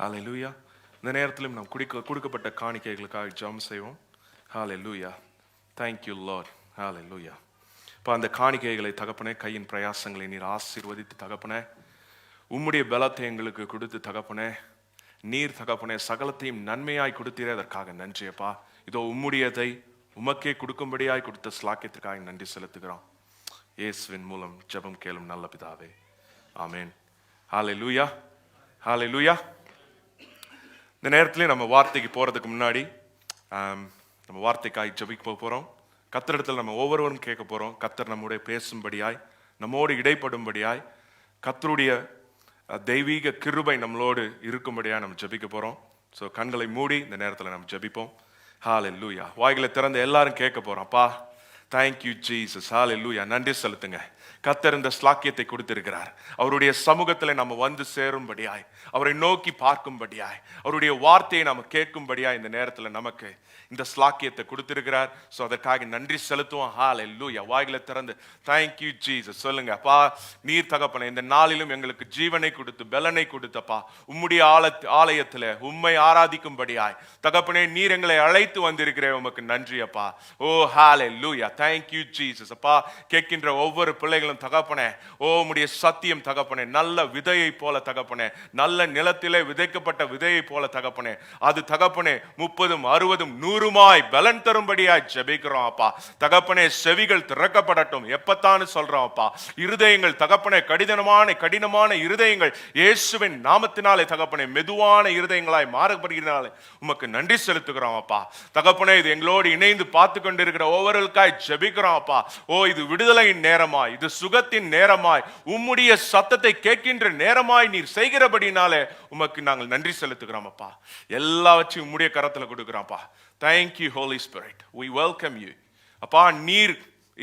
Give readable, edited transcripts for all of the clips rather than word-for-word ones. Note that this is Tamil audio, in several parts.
ஹalleluya. இந்த நேரத்திலும் நாம் கொடுக்கப்பட்ட காணிக்கைகளுக்காக ஜெபம் செய்வோம். ஹalleluya. Thank you Lord. ஹalleluya. இப்போ அந்த காணிக்கைகளை தகப்பனே, கையின் பிரயாசங்களை நீர் ஆசீர்வதித்து தகப்பனே, உம்முடைய பலத்தை எங்களுக்கு கொடுத்து தகப்பனே, நீர் தகப்பனே சகலத்தையும் நன்மையாய் கொடுத்தீரே, அதற்காக நன்றியப்பா. இதோ உம்முடையதை உமக்கே கொடுக்கும்படியாய் கொடுத்த ஸ்லாக்கியத்திற்காக நன்றி செலுத்துகிறோம். இயேசுவின் மூலம் ஜெபம் கேளும் நல்ல பிதாவே, ஆமென். ஹalleluya. ஹalleluya. இந்த நேரத்திலே நம்ம வார்த்தைக்கு போறதுக்கு முன்னாடி நம்ம வார்த்தைக்காய் ஜெபிக்க போறோம். கர்த்தரிடத்தில் நம்ம ஒவ்வொருவரும் கேட்க போறோம். கர்த்தர் நம்முடைய பேசும்படியாய், நம்மோடு இடைப்படும்படியாய், கர்த்தருடைய தெய்வீக கிருபை நம்மளோடு இருக்கும்படியாய் நம்ம ஜெபிக்க போறோம். ஸோ கண்களை மூடி இந்த நேரத்தில் நம்ம ஜெபிப்போம். ஹalleluya. வாய்களை திறந்து எல்லாரும் கேட்க போறோம். அப்பா, தேங்க்யூ ஜீசஸ். ஹalleluya. நன்றி செலுத்துங்க. கர்த்தர் இந்த ஸ்லாக்கியத்தை கொடுத்திருக்கிறார். அவருடைய சமூகத்தில் நம்ம வந்து சேரும்படியாய், அவரை நோக்கி பார்க்கும்படியாய், அவருடைய வார்த்தையை நம்ம கேட்கும்படியாய் இந்த நேரத்தில் நமக்கு இந்த ஸ்லாக்கியத்தை கொடுத்திருக்கிறார். ஸோ அதற்காக நன்றி செலுத்துவோம். ஹalleluya. வாய்களை திறந்து தேங்க்யூ ஜீசஸ் சொல்லுங்க. அப்பா, நீர் தகப்பனே இந்த நாளிலும் எங்களுக்கு ஜீவனை கொடுத்து பலனை கொடுத்தப்பா, உம்முடைய ஆலயத்தில் உம்மை ஆராதிக்கும்படியாய் தகப்பனே நீர் எங்களை அழைத்து வந்திருக்கிறேன். உமக்கு நன்றி அப்பா. Oh hallelujah. Thank you Jesus. அப்பா, கேட்கின்ற ஒவ்வொரு பிள்ளைகளும் தகப்பனே, ஓ உம்முடைய சத்தியம் தகப்பனே நல்ல விதையை போல தகப்பனே, நல்ல நிலத்திலே விதைக்கப்பட்ட விதையை போல தகப்பனே, அது தகப்பனே 30, 60, 100 பலன் தரும்படியாய் ஜெபிக்கிறோம் அப்பா. தகப்பனே செவிகள் திறக்கப்படட்டும். எப்பத்தான்னு சொல்றோம் அப்பா. இருதயங்கள் தகப்பனே கடினமான இருதயங்கள் இயேசுவின் நாமத்தினாலே தகப்பனே மெதுவான இருதயங்களாய் மாறப்படுகிறனாலே உமக்கு நன்றி செலுத்துகிறோம் அப்பா. தகப்பனே இது எங்களோடு இணைந்து பார்த்து கொண்டிருக்கிற ஒவ்வொருக்காய் ஜெபிக்கிறோம் அப்பா. ஓ இது விடுதலையின் நேரமாய், இது சுகத்தின் நேரமாய், உம்முடைய சத்தத்தை கேட்கின்ற நேரமாய் நீர் செய்கிறபடினாலே உமக்கு நாங்கள் நன்றி செலுத்துகிறோம் அப்பா. எல்லாவற்றையும் உம்முடைய கரத்துல கொடுக்கிறோம்ப்பா. Thank you Holy Spirit. We welcome you. அப்பா, நீர்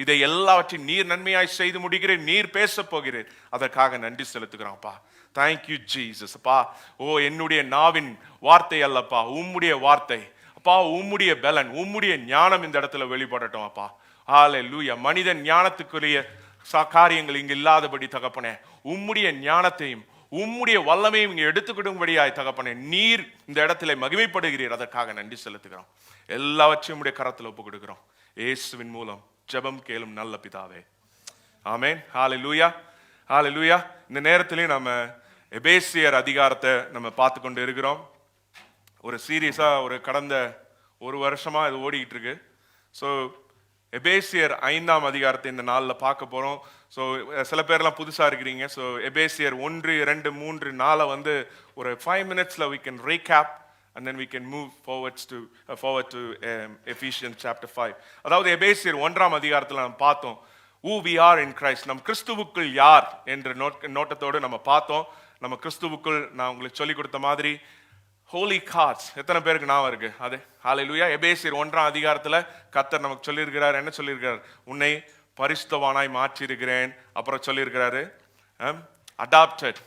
இதை எல்லாவற்றையும் நீர் நன்மையாய் செய்து முடிக்கிறேன், நீர் பேச போகிறேன், அதற்காக நன்றி செலுத்துகிறோம்ப்பா. Thank you Jesus. அப்பா, ஓ என்னுடைய நாவின் வார்த்தை அல்லப்பா, உம்முடைய வார்த்தை அப்பா, உம்முடைய பலன், உம்முடைய ஞானம் இந்த இடத்துல வெளிப்படட்டும் அப்பா. ஹalleluya. மனிதன் ஞானத்துக்குரிய காரியங்கள் இங்கு இல்லாதபடி தகப்பனே, உம்முடைய ஞானத்தையும் உம்முடைய வல்லமையும் இங்கே எடுத்துக்கிடும்படியாய் தகப்பனே நீர் இந்த இடத்துல மகிமைப்படுகிறீர், அதற்காக நன்றி செலுத்துகிறோம். எல்லாவற்றையும் உடைய கரத்தில் ஒப்பு கொடுக்கிறோம். இயேசுவின் மூலம் ஜெபம் கேளும் நல்ல பிதாவே, ஆமென். ஹalleluya. ஹalleluya. இந்த நேரத்திலே நம்ம எபேசியர் அதிகாரத்தை நம்ம பார்த்து கொண்டு இருக்கிறோம். ஒரு சீரியஸா கடந்த ஒரு வருஷமா இது ஓடிக்கிட்டு இருக்கு. ஸோ எபேசியர் 5ஆம் அதிகாரத்தை இந்த நாளில் பார்க்க போகிறோம். ஸோ சில பேர்லாம் புதுசாக இருக்கிறீங்க. ஸோ எபேசியர் 1, 2, 3, 4 வந்து ஒரு 5 minutesல we can recap and then we can move forward to Ephesians chapter 5. அதாவது எபேசியர் 1ஆம் அதிகாரத்தில் நம்ம பார்த்தோம் who we are in Christ. நம் கிறிஸ்துவுக்குள் யார் என்ற நோட்டத்தோடு நம்ம பார்த்தோம். நம்ம கிறிஸ்துவுக்குள் நான் உங்களுக்கு சொல்லிக் கொடுத்த மாதிரி ஹோலி கார்ட்ஸ் எத்தனை பேருக்கு ஞாபகம் இருக்கு? அது ஹalleluya. எபேசியர் 1ஆம் அதிகாரத்தில் கர்த்தர் நமக்கு சொல்லியிருக்கிறார். என்ன சொல்லியிருக்கிறார்? உன்னை பரிசுத்தவானாய் மாற்றி இருக்கிறேன். அப்புறம் சொல்லியிருக்கிறாரு அடாப்டட்,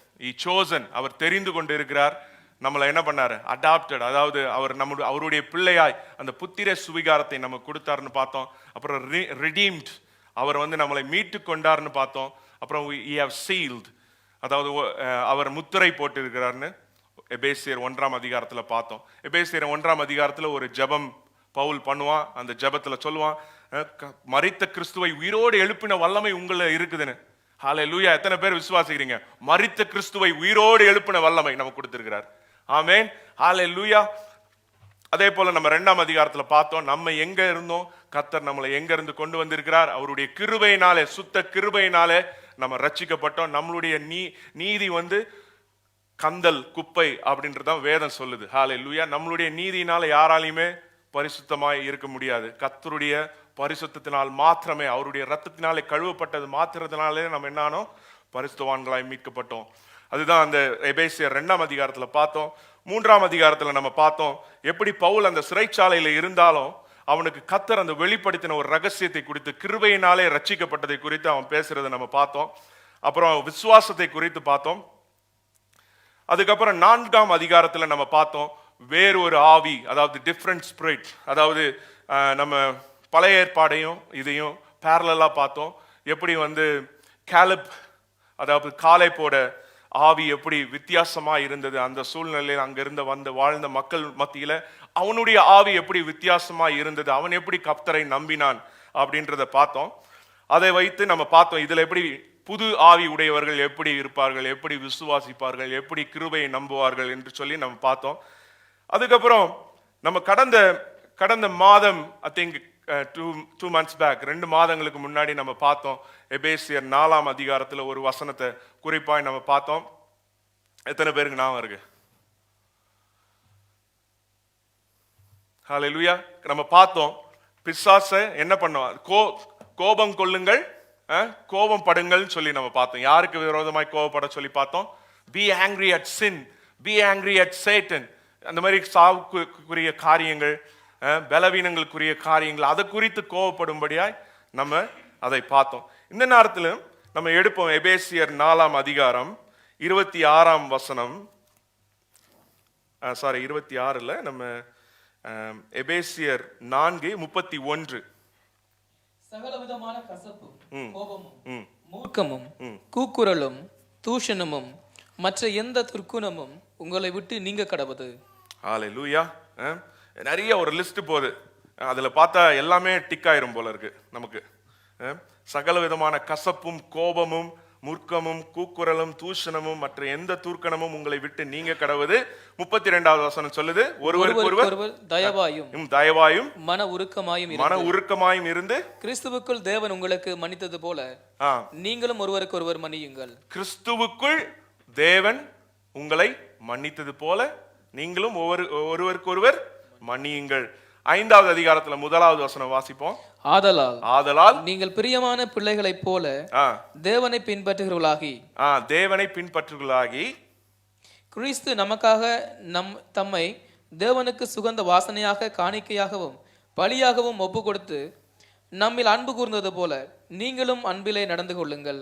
chosen, அவர் தெரிந்து கொண்டு இருக்கிறார். நம்மளை என்ன பண்ணாரு? அடாப்டட், அதாவது அவர் அவருடைய பிள்ளையாய் அந்த புத்திர சுவிகாரத்தை நமக்கு கொடுத்தாருன்னு பார்த்தோம். அப்புறம் ரிடீம்ட், அவர் வந்து நம்மளை மீட்டு கொண்டார்னு பார்த்தோம். அப்புறம் we have sealed, அதாவது அவர் முத்திரை போட்டு இருக்கிறார்னு எபேசியர் 1ஆம் அதிகாரத்தில் பார்த்தோம். எபேசியர் 1ஆம் அதிகாரத்தில் ஒரு ஜெபம் பவுல் பண்ணுவான். அந்த ஜெபத்தில் சொல்லுவான், மரித்த கிறிஸ்துவை உயிரோடு எழுப்பின வல்லமை உங்களை இருக்குதுன்னு. ஹalleluya. எத்தனை பேர் விசுவாசிக்கிறீங்க? மரித்த கிறிஸ்துவை உயிரோடு எழுப்பின வல்லமை நமக்கு கொடுத்திருக்கிறார். ஆமென். ஹalleluya. அதே போல நம்ம 2ஆம் அதிகாரத்தில் பார்த்தோம், நம்ம எங்க இருந்தோம், கர்த்தர் நம்மளை எங்க இருந்து கொண்டு வந்திருக்கிறார். அவருடைய கிருபையினாலே, சுத்த கிருபையினாலே நம்ம ரட்சிக்கப்பட்டோம். நம்மளுடைய நீதி வந்து கந்தல் குப்பை அப்படின்றதான் வேதம் சொல்லுது. ஹalleluya. நம்மளுடைய நீதியினால யாராலையுமே பரிசுத்தமாய் இருக்க முடியாது. கர்த்தருடைய பரிசுத்தத்தினால் மாத்திரமே, அவருடைய ரத்தத்தினாலே கழுவப்பட்டது மாத்திரத்தினாலே நம்ம என்னானோ பரிசுத்தவான்களாய் மீட்கப்பட்டோம். அதுதான் அந்த எபேசியர் 2ஆம் அதிகாரத்தில் பார்த்தோம். 3ஆம் அதிகாரத்தில் நம்ம பார்த்தோம் எப்படி பவுல் அந்த சிறைச்சாலையில் இருந்தாலும் அவனுக்கு கர்த்தர் அந்த வெளிப்படுத்தின ஒரு ரகசியத்தை குறித்து, கிருபையினாலே ரட்சிக்கப்பட்டதை குறித்து அவன் பேசுறதை நம்ம பார்த்தோம். அப்புறம் விசுவாசத்தை குறித்து பார்த்தோம். அதுக்கப்புறம் 4ஆம் அதிகாரத்தில் நம்ம பார்த்தோம் வேறு ஒரு ஆவி, அதாவது டிஃப்ரெண்ட் ஸ்பிரிட், அதாவது நம்ம பழைய ஏற்பாடையும் இதையும் பேரலா பார்த்தோம். எப்படி வந்து காலப், அதாவது காலேப்போட ஆவி எப்படி வித்தியாசமா இருந்தது, அந்த சூழ்நிலையில் அங்கிருந்து வாழ்ந்த மக்கள் மத்தியில அவனுடைய ஆவி எப்படி வித்தியாசமா இருந்தது, அவன் எப்படி கர்த்தரை நம்பினான் அப்படின்றத பார்த்தோம். அதை வைத்து நம்ம பார்த்தோம் இதுல எப்படி புது ஆவி உடையவர்கள் எப்படி இருப்பார்கள், எப்படி விசுவாசிப்பார்கள், எப்படி கிருபையை நம்புவார்கள் என்று சொல்லி நம்ம பார்த்தோம். அதுக்கப்புறம் நம்ம கடந்த மாதம் ஐ திங்க் 2 months பேக், 2 மாதங்களுக்கு முன்னாடி நம்ம பார்த்தோம் எபேசியர் 4ஆம் அதிகாரத்துல ஒரு வசனத்தை குறிப்பாய் நம்ம பார்த்தோம். எத்தனை பேருக்கு ஞாபகம் இருக்கு? ஹல்லேலூயா. நம்ம பார்த்தோம் பிசாசை என்ன பண்ணோம், கோபம் கொள்ளுங்கள், கோபம் படுங்கள் சொல்லி நம்ம பார்த்தோம். யாருக்கு விரோதமாய் கோபப்பட சொல்லி பார்த்தோம்? Be angry at sin, be angry at Satan. அந்த மாதிரி சாவுக்குரிய காரியங்கள், பலவீனங்களுக்குரிய காரியங்கள், அதை குறித்து கோபப்படும்படியாய் நம்ம அதை பார்த்தோம். இந்த நேரத்தில் நம்ம எடுப்போம் எபேசியர் 4ஆம் அதிகாரம் 26ஆம் வசனம். 26 நம்ம எபேசியர் 4:31. சகலவிதமான கசப்பும் கோபமும் மூர்க்கமும் கூக்குரலும் தூஷணமும் மற்ற எந்த துர்க்குணமும் உங்களை விட்டு நீங்க கடவுது. ஹல்லேலூயா. நிறைய ஒரு லிஸ்ட் போகுது, அதுல பார்த்தா எல்லாமே டிக் ஆயிரும் போல இருக்கு நமக்கு. சகல விதமான கசப்பும் கோபமும் மூர்க்கமும் கூக்குரலும் தூஷணமும் மற்ற எந்த தூர்க்கணமும் உங்களை விட்டு நீங்க கடவுது. 32வது வசனம் சொல்லுது, ஒருவருக்கொருவர் தயவாயும் மன உருக்கமாயும் இருந்து கிறிஸ்துவுக்குள் தேவன் உங்களுக்கு மன்னித்தது போல நீங்களும் ஒருவருக்கொருவர் மன்னியுங்கள். கிறிஸ்துவுக்குள் தேவன் உங்களை மன்னித்தது போல நீங்களும் ஒருவருக்கொருவர் மன்னியுங்கள். 5வது அதிகாரத்துல 1வது வசனம் வாசிப்போம். ஆதலால் நீங்கள் பிரியமான பிள்ளைகளைப் போல தேவனை பின்பற்றுகிறவர்களாகி கிறிஸ்து நமக்காக தம்மை தேவனுக்கு சுகந்த வாசனையாக காணிக்கையாகவும் பலியாகவும் ஒப்பு கொடுத்து நம்மில் அன்பு கூர்ந்தது போல நீங்களும் அன்பிலே நடந்து கொள்ளுங்கள்.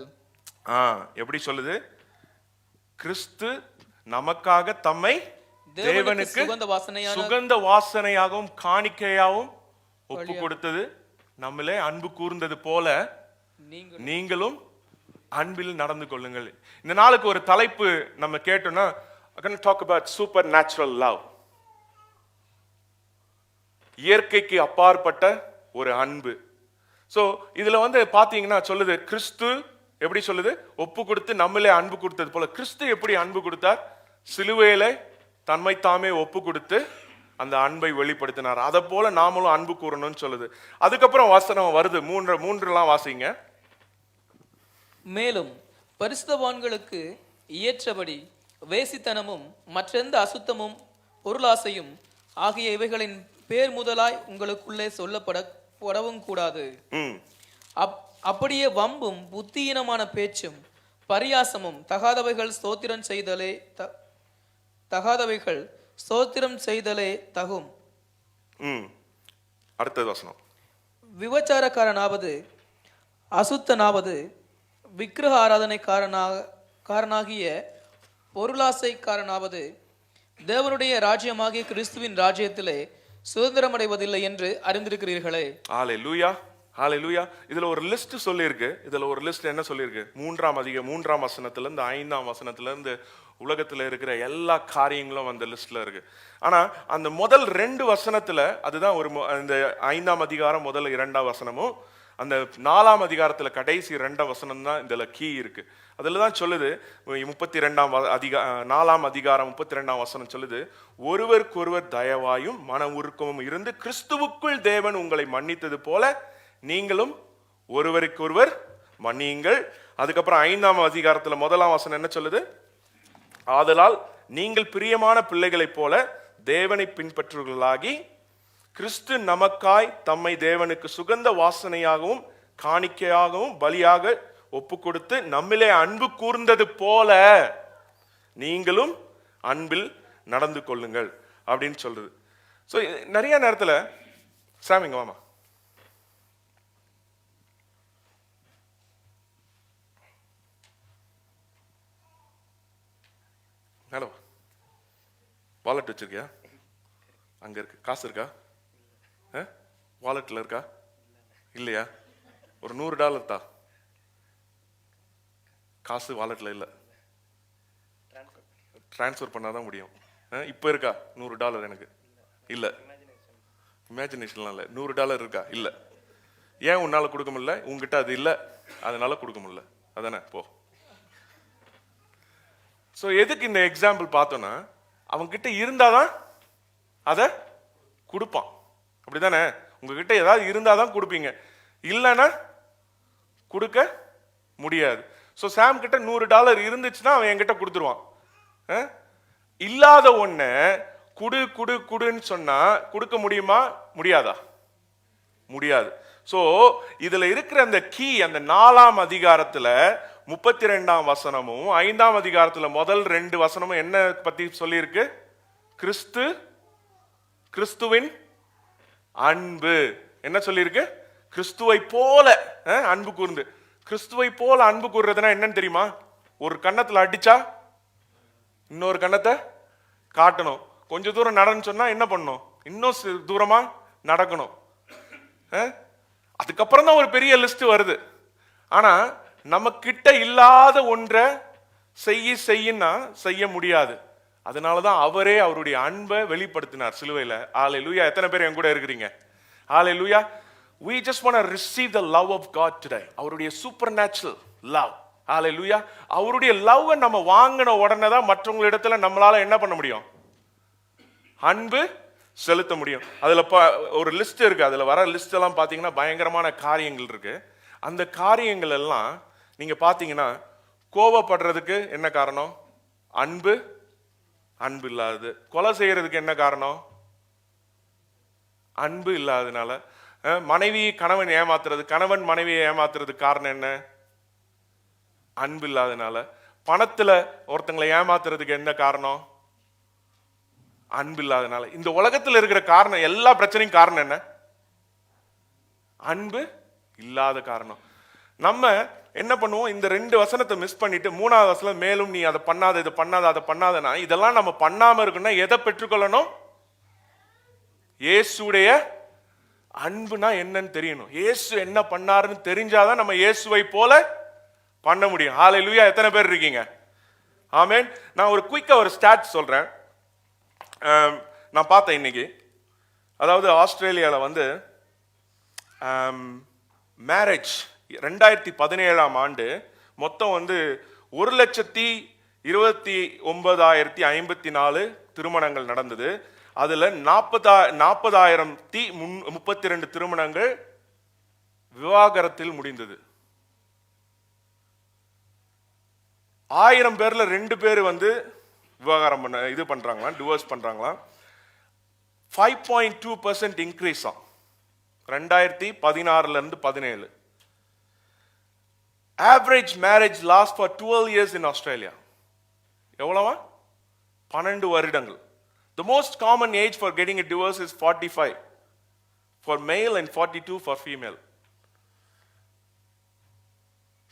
எப்படி சொல்லுது? கிறிஸ்து நமக்காக தம்மை தேவனுக்கு சுகந்த வாசனையாகவும் காணிக்கையாகவும் ஒப்பு கொடுத்தது, நம்மளே அன்பு கூர்ந்தது போல நீங்களும் அன்பில் நடந்து கொள்ளுங்கள். இந்த நாளுக்கு ஒரு தலைப்பு நம்ம கேட்டோம்னா, I'm going to talk about supernatural love. இயற்கைக்கு அப்பாற்பட்ட ஒரு அன்பு. சோ இதுல பாத்தீங்கன்னா சொல்லுது, கிறிஸ்து எப்படி சொல்லுது? ஒப்பு கொடுத்து நம்மளே அன்பு கொடுத்தது போல. கிறிஸ்து எப்படி அன்பு கொடுத்தார்? சிலுவையில தன்மை தாமே ஒப்பு கொடுத்து அந்த அன்பை வெளிப்படுத்தினார். அதை போல நாமளும் அன்பு கூறணும்னு சொல்லுது. அதுக்கப்புறம் வசனம் வருது, 3 வாசிங்க. மேலும் பரிசுத்தவான்களுக்கு இயற்றபடி வேசித்தனமும் மற்றெந்த அசுத்தமும் பொருளாசையும் ஆகிய இவைகளின் பேர் முதலாய் உங்களுக்குள்ளே சொல்லப்படவும் கூடாது. அப்படியே வம்பும் புத்தியீனமான பேச்சும் பரியாசமும் தகாதவைகள் ஸ்தோத்திரம் செய்தலே தகும். அடுத்தது வசனம். விபச்சாரக்காரனாவது அசுத்தனாவது விக்கிரக ஆராதனைக்காரனாகிய பொருளாசைக்காரனாவது தேவனுடைய ராஜ்யமாகிய கிறிஸ்துவின் ராஜ்யத்திலே சுதந்திரமடைவதில்லை என்று அறிந்திருக்கிறீர்களே. ஹல்லேலூயா, ஹல்லேலூயா. இதுல ஒரு லிஸ்ட் சொல்லியிருக்கு. இதுல ஒரு லிஸ்ட் என்ன சொல்லியிருக்கு? 3ஆம் வசனத்துல இருந்து 5ஆம் வசனத்துல இருந்து உலகத்துல இருக்கிற எல்லா காரியங்களும் அந்த லிஸ்ட்ல இருக்கு. ஆனா அந்த முதல் 2 வசனத்துல, அதுதான் இந்த 5ஆம் அதிகாரம் முதல் 2ஆம் வசனமும், அந்த 4ஆம் அதிகாரத்துல கடைசி 2ஆம் வசனம் தான் இதுல கீ இருக்கு. அதுலதான் சொல்லுது, 4ஆம் அதிகாரம் 32ஆம் வசனம் சொல்லுது, ஒருவருக்கொருவர் தயவாயும் மன உருக்கமும் இருந்து கிறிஸ்துவுக்குள் தேவன் உங்களை மன்னித்தது போல நீங்களும் ஒருவருக்கொருவர் மன்னியுங்கள். அதுக்கப்புறம் 5ஆம் அதிகாரத்துல 1ஆம் வசனம் என்ன சொல்லுது? ஆதலால் நீங்கள் பிரியமான பிள்ளைகளைப் போல தேவனை பின்பற்றுவர்களாகி கிறிஸ்து நமக்காய் தம்மை தேவனுக்கு சுகந்த வாசனையாகவும் காணிக்கையாகவும் பலியாக ஒப்பு கொடுத்து நம்மிலே அன்பு கூர்ந்தது போல நீங்களும் அன்பில் நடந்து கொள்ளுங்கள் அப்படின்னு சொல்றது. ஸோ நிறைய நேரத்தில் சாமிங்க வாமா, ஹலோ, வாலெட் வச்சிருக்கியா? அங்க இருக்கு. காசு இருக்கா? வாலெட்ல இருக்கா? இல்லையா? ஒரு $100 தா. காசு வாலெட்ல இல்ல. ட்ரான்ஸ்ஃபர் பண்ணாதான் முடியும். இப்போ இருக்கா $100 எனக்கு? இல்ல. இமேஜினேஷன்லாம் இல்லை. $100 இருக்கா? இல்ல. ஏன் உன்னால கொடுக்க முடியல? உங்ககிட்ட அது இல்ல, அதனால கொடுக்க முடியல. அதானே? போ. ஸோ எதுக்கு இந்த எக்ஸாம்பிள் பார்த்தோன்னா, அவன்கிட்ட இருந்தாதான் அதை கொடுப்பான். அப்படிதானே? உங்ககிட்ட ஏதாவது இருந்தாதான் கொடுப்பீங்க, இல்லைன்னா கொடுக்க முடியாது. ஸோ சாம் கிட்ட $100 இருந்துச்சுன்னா அவன் என்கிட்ட கொடுத்துருவான். இல்லாத ஒன்ன குடு குடு குடுன்னு சொன்னா கொடுக்க முடியுமா? முடியாதா? முடியாது. ஸோ இதுல இருக்கிற அந்த கீ, அந்த 4ஆம் அதிகாரத்துல 32ஆம் வசனமும் 5ஆம் அதிகாரத்துல முதல் 2 வசனமும் என்ன பத்தி சொல்லியிருக்கு? கிறிஸ்துவின் அன்பு. என்ன சொல்லியிருக்கு? கிறிஸ்துவை போல அன்பு கூர்ந்து. கிறிஸ்துவை போல அன்பு கூறுறதுன்னா என்னன்னு தெரியுமா? ஒரு கன்னத்துல அடிச்சா இன்னொரு கன்னத்தை காட்டணும். கொஞ்ச தூரம் நடன்னு சொன்னா என்ன பண்ணணும்? இன்னும் தூரமா நடக்கணும். அதுக்கப்புறம் தான் ஒரு பெரிய லிஸ்ட் வருது. ஆனா நம்ம கிட்ட இல்லாத ஒன்றை செய்யினா செய்ய முடியாது. அதனாலதான் அவரே அவருடைய அன்பை வெளிப்படுத்தினார் சிலுவையில. ஹல்லேலூயா. எத்தனை பேர் என் கூட இருக்கிறீங்க? ஹல்லேலூயா. We just want to receive the love of God today. அவருடைய supernatural love. ஹல்லேலூயா. அவருடைய லவ் நம்ம வாங்கின உடனே தான் மற்றவங்களிடத்துல நம்மளால என்ன பண்ண முடியும்? அன்பு செலுத்த முடியும். அதுல ஒரு லிஸ்ட் இருக்கு. அதுல வர லிஸ்ட் எல்லாம் பாத்தீங்கன்னா பயங்கரமான காரியங்கள் இருக்கு. அந்த காரியங்கள் எல்லாம் நீங்க பாத்தீங்கன்னா, கோபப்படுறதுக்கு என்ன காரணம்? அன்பு இல்லாதது. கொலை செய்யறதுக்கு என்ன காரணம்? அன்பு இல்லாததுனால. மனைவி கணவன் ஏமாத்துறது, கணவன் மனைவியை ஏமாத்துறதுக்கு காரணம் என்ன? அன்பு இல்லாததுனால. பணத்துல ஒருத்தங்களை ஏமாத்துறதுக்கு என்ன காரணம்? அன்பு இல்லாதனால. இந்த உலகத்தில் இருக்கிற காரணம், எல்லா பிரச்சனையும் காரணம் என்ன? அன்பு இல்லாத காரணம். நம்ம என்ன பண்ணுவோம்? இந்த 2 வசனத்தை மிஸ் பண்ணிட்டு 3ஆவது வசனம், மேலும் நீ அதை பண்ணாத, இதை பண்ணாத, அதை பண்ணாதனா, இதெல்லாம் நம்ம பண்ணாம இருக்குன்னா எதை பெற்றுக்கொள்ளணும்? இயேசுடைய அன்புனா என்னன்னு தெரியணும். இயேசு என்ன பண்ணாருன்னு தெரிஞ்சாதான் நம்ம இயேசுவை போல பண்ண முடியும். ஹல்லேலூயா. எத்தனை பேர் இருக்கீங்க? ஆமென். நான் ஒரு குயிக்கா ஒரு ஸ்டாட் சொல்றேன். நான் பார்த்தேன் இன்னைக்கு. அதாவது ஆஸ்திரேலியாவில் வந்து மேரேஜ் 2017ஆம் ஆண்டு மொத்தம் வந்து 1,29,054 திருமணங்கள் நடந்தது. அதுல 40,032 திருமணங்கள் விவாகரத்தில் முடிந்தது. 1000 பேர்ல 2 பேர் வந்து விவாகரம் பண்ண இது பண்றாங்களா, டிவோர்ஸ் பண்றாங்களா. 5.2% இன்க்ரீஸ் 2016ல இருந்து 17. Average marriage last for 12 years in Australia. எவ்வளவா? 12 வருடங்கள். The most common age for getting a divorce is 45 for male and 42 for female.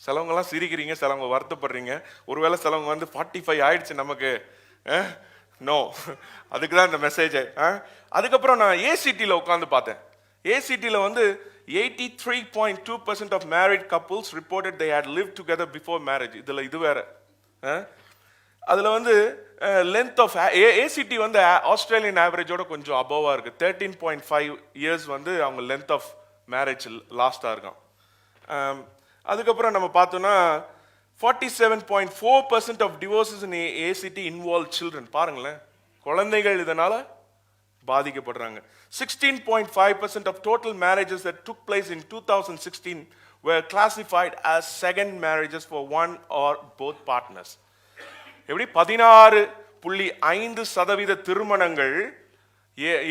சிலவங்கெல்லாம் சிரிக்கிறீங்க, சிலவங்க வருத்தப்படுறீங்க. ஒருவேளை சிலவங்க வந்து 45 ஆயிடுச்சு நமக்கு. நோ, அதுக்கு தான் இந்த மெசேஜ். அதுக்கப்புறம் நான் ஏசிடியில் உட்காந்து பார்த்தேன். ஏசிடியில் வந்து 83.2% of married couples reported they had lived together before marriage. இதுல இது வேற. அதுல வந்து லென்த் ஆஃப் ஏசிடி வந்து ஆஸ்திரேலியன் ஆவரேஜோட கொஞ்சம் அபோவா இருக்கு. 13.5 years வந்து அவங்க லென்த் ஆஃப் மேரேஜ் லாஸ்டா இருக்கும். அதுக்கப்புறம் நம்ம பார்த்தோம்னா 47.4% of divorces in ACT involve children. பாருங்களேன், குழந்தைகள் இதனால பாதிக்கப்படுறாங்க. 16.5% of total marriages that took place in 2016 were classified as second marriages for one or both partners. எப்படி 16.5% திருமணங்கள்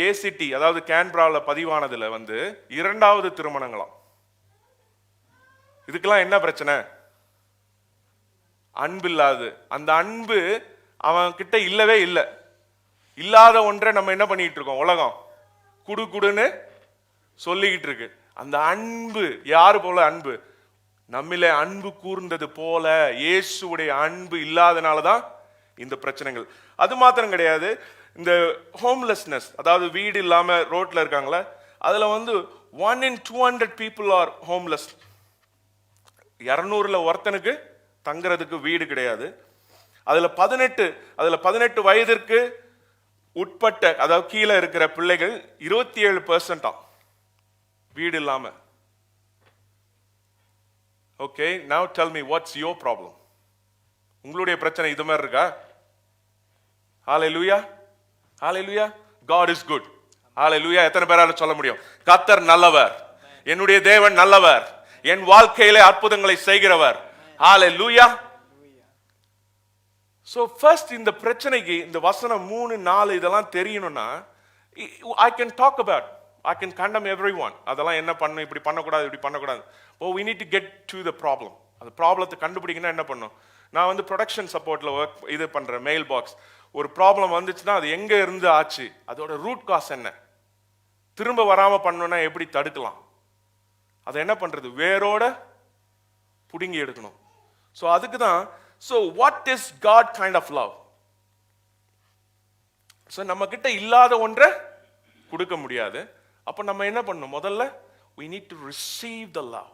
ஏசிடி அதாவது கேன்பரால பதிவானதுல வந்து இரண்டாவது திருமணங்களாம். இதுக்கெல்லாம் என்ன பிரச்சனை? அன்பு இல்லாது. அந்த அன்பு அவன் கிட்ட இல்லவே இல்லை. இல்லாத ஒன்றை நம்ம என்ன பண்ணிட்டு இருக்கோம்? உலகம் குடு குடுன்னு சொல்லிக்கிட்டு இருக்கு. அந்த அன்பு யாரு போல? அன்பு நம்மிலே அன்பு கூர்ந்தது போல இயேசுடைய அன்பு இல்லாதனாலதான் இந்த பிரச்சனைகள். அது மாத்திரம் கிடையாது, இந்த ஹோம்லெஸ்னஸ், அதாவது வீடு இல்லாம ரோட்ல இருக்காங்களா, அதுல வந்து 1 in 200 people are homeless. 200ல ஒருத்தனுக்கு தங்குறதுக்கு வீடு கிடையாது. அதுல 18 வயதிற்கு உட்பட்ட, அதாவது கீழே இருக்கிற பிள்ளைகள் 27% வீடு இல்லாம. Okay, now tell me what's your problem? உங்களுடைய பிரச்சனை இது மாதிரி இருக்கா? ஹalleluya, ஹalleluya. God is good. ஹalleluya. எத்தனை பேரால சொல்ல முடியும்? கர்த்தர் நல்லவர், என்னுடைய தேவன் நல்லவர், என் வாழ்க்கையிலே அற்புதங்களை செய்கிறவர். ஹalleluya. So first இந்த பிரச்சனைக்கு இந்த வசனம் 3, 4 இதெல்லாம் தெரியணும்னா I can talk about, I can condemn everyone. அதெல்லாம் என்ன பண்ணணும், இப்படி பண்ணக்கூடாது, இப்படி பண்ணக்கூடாது. Oh, we need to get to the problem. அந்த ப்ராப்ளத்தை கண்டுபிடிக்கணும். என்ன பண்ணணும்? நான் வந்து ப்ரொடக்ஷன் சப்போர்ட்ல ஒர்க் இது பண்றேன். மெயில் பாக்ஸ் ஒரு ப்ராப்ளம் வந்துச்சுன்னா அது எங்க இருந்து ஆச்சு, அதோட ரூட் காஸ் என்ன, திரும்ப வராம பண்ணணும்னா எப்படி தடுக்கலாம், அதை என்ன பண்றது, வேரோட புடுங்கி எடுக்கணும். ஸோ அதுக்கு தான். So what is God kind of love? So நம்ம கிட்ட இல்லாத ஒன்றை கொடுக்க முடியாது. அப்போ நம்ம என்ன பண்ணணும்? முதல்ல we need to receive the love.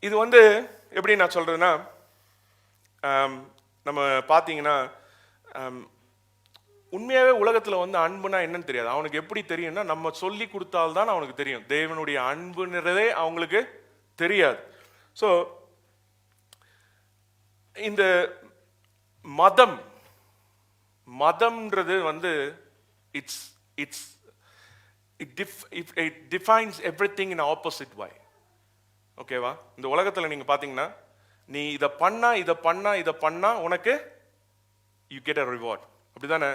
இது வந்து எப்படி நான் சொல்றேன்னா, நம்ம பார்த்தீங்கன்னா உண்மையாகவே உலகத்தில் வந்து அன்புனா என்னன்னு தெரியாது. அவனுக்கு எப்படி தெரியும்னா, நம்ம சொல்லி கொடுத்தால்தான் அவனுக்கு தெரியும். தேவனுடைய அன்புன்றதே அவங்களுக்கு தெரியாது. ஸோ இந்த மதம்ன்றது வந்து it defines everything in opposite way. ஓகேவா? இந்த உலகத்துல நீங்க பாத்தீங்கன்னா, நீ இத பண்ணா உனக்கு you get a reward. அப்படிதானே?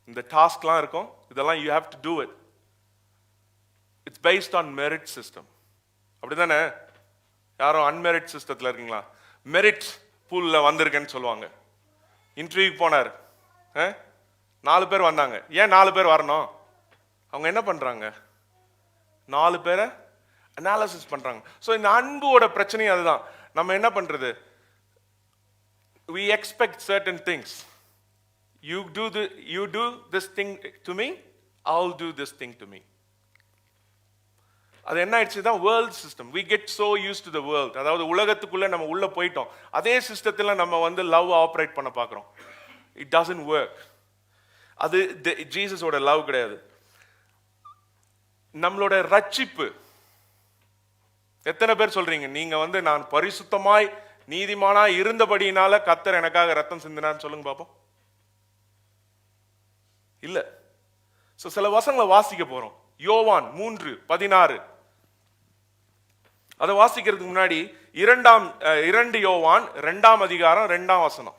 இந்த டாஸ்க்லாம் இருக்கும், இதெல்லாம் you have to do it. It's based on merit system. அப்படிதானே? யாரும் அன்மெரிட் சிஸ்டத்துல இருக்கீங்களா? மெரிட் பூல்ல வந்திருக்கேன்னு சொல்லுவாங்க. இன்டர்வியூக்கு போனார், 4 பேர் வந்தாங்க. ஏன் 4 பேர் வரணும்? அவங்க என்ன பண்றாங்க? 4 பேரை அனாலிசிஸ் பண்றாங்க. ஸோ இந்த அன்போட பிரச்சனையும் அதுதான். நம்ம என்ன பண்றது? we expect certain things. you do this thing to me, I'll do this thing to me. அது என்ன ஆயிடுச்சு தான் world system. we get so used to the world. அதாவது உலகத்துக்குள்ள நம்ம உள்ள போயிட்டோம். அதே சிஸ்டத்துல நம்ம வந்து லவ் ஆப்ரேட் பண்ண பார்க்கிறோம். it doesn't work. அது ஜீசஸோட லவ் கிடையாது. நம்மளோட ரட்சிப்பு, எத்தனை பேர் சொல்றீங்க நீங்க வந்து நான் பரிசுத்தமாய் நீதிமானா இருந்தபடியினால கர்த்தர் எனக்காக ரத்தம் சிந்தினான்னு சொல்லுங்க பாப்போம். இல்ல. சோ சில வசனங்களை வாசிக்க போறோம். யோவான் 3:16. அதை வாசிக்கிறதுக்கு முன்னாடி 2 யோவான் 2ஆம் அதிகாரம் 2ஆம் வசனம்.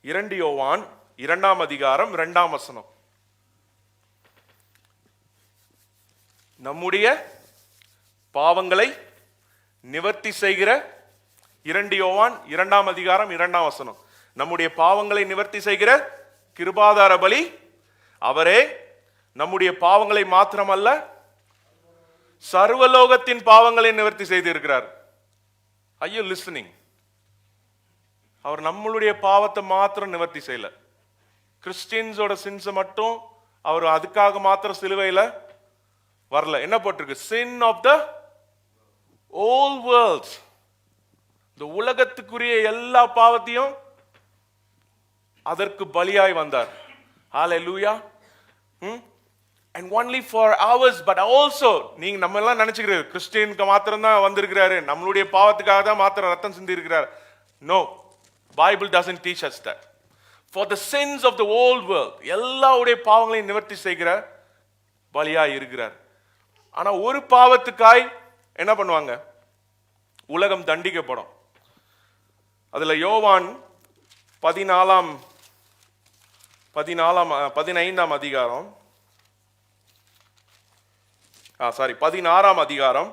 2 யோவான் 2ஆம் அதிகாரம் 2ஆம் வசனம். நம்முடைய பாவங்களை நிவர்த்தி செய்கிற 2 யோவான் 2ஆம் அதிகாரம் 2ஆம் வசனம். நம்முடைய பாவங்களை நிவர்த்தி செய்கிற கிருபாதார பலி அவரே. நம்முடைய பாவங்களை மாத்திரமல்ல, சர்வலோகத்தின் பாவங்களை நிவர்த்தி செய்து இருக்கிறார். Are you listening? அவர் நம்மளுடைய பாவத்தை மாத்திரம் நிவர்த்தி செய்யல. கிறிஸ்டியன்ஸோட சின்ஸ் மட்டும் அவர் அதுக்காக மாத்திரம் சிலுவையில வரல. என்ன போட்டிருக்கு? sin of the whole world. இந்த உலகத்துக்குரிய எல்லா பாவத்தையும் அதற்கு பலியாய் வந்தார். Hallelujah. And only for ours, but also நீங்க நம்ம எல்லாம் நினைச்சுக்கிறது கிறிஸ்டியனுக்கு மாத்திரம் தான் வந்திருக்கிறாரு, நம்மளுடைய பாவத்துக்காக தான் மாத்திரம் ரத்தம் சிந்தி இருக்கிறார். No, Bible doesn't teach us that. For the sins of the whole world, எல்லாருடைய பாவங்களையும் நிவர்த்தி செய்கிற பலியாய் இருக்கிறார். ஆனா ஒரு பாவத்துக்காய் என்ன பண்ணுவாங்க? உலகம் தண்டிக்கப்படும். அதுல யோவான் 15ஆம் அதிகாரம் 16ஆம் அதிகாரம்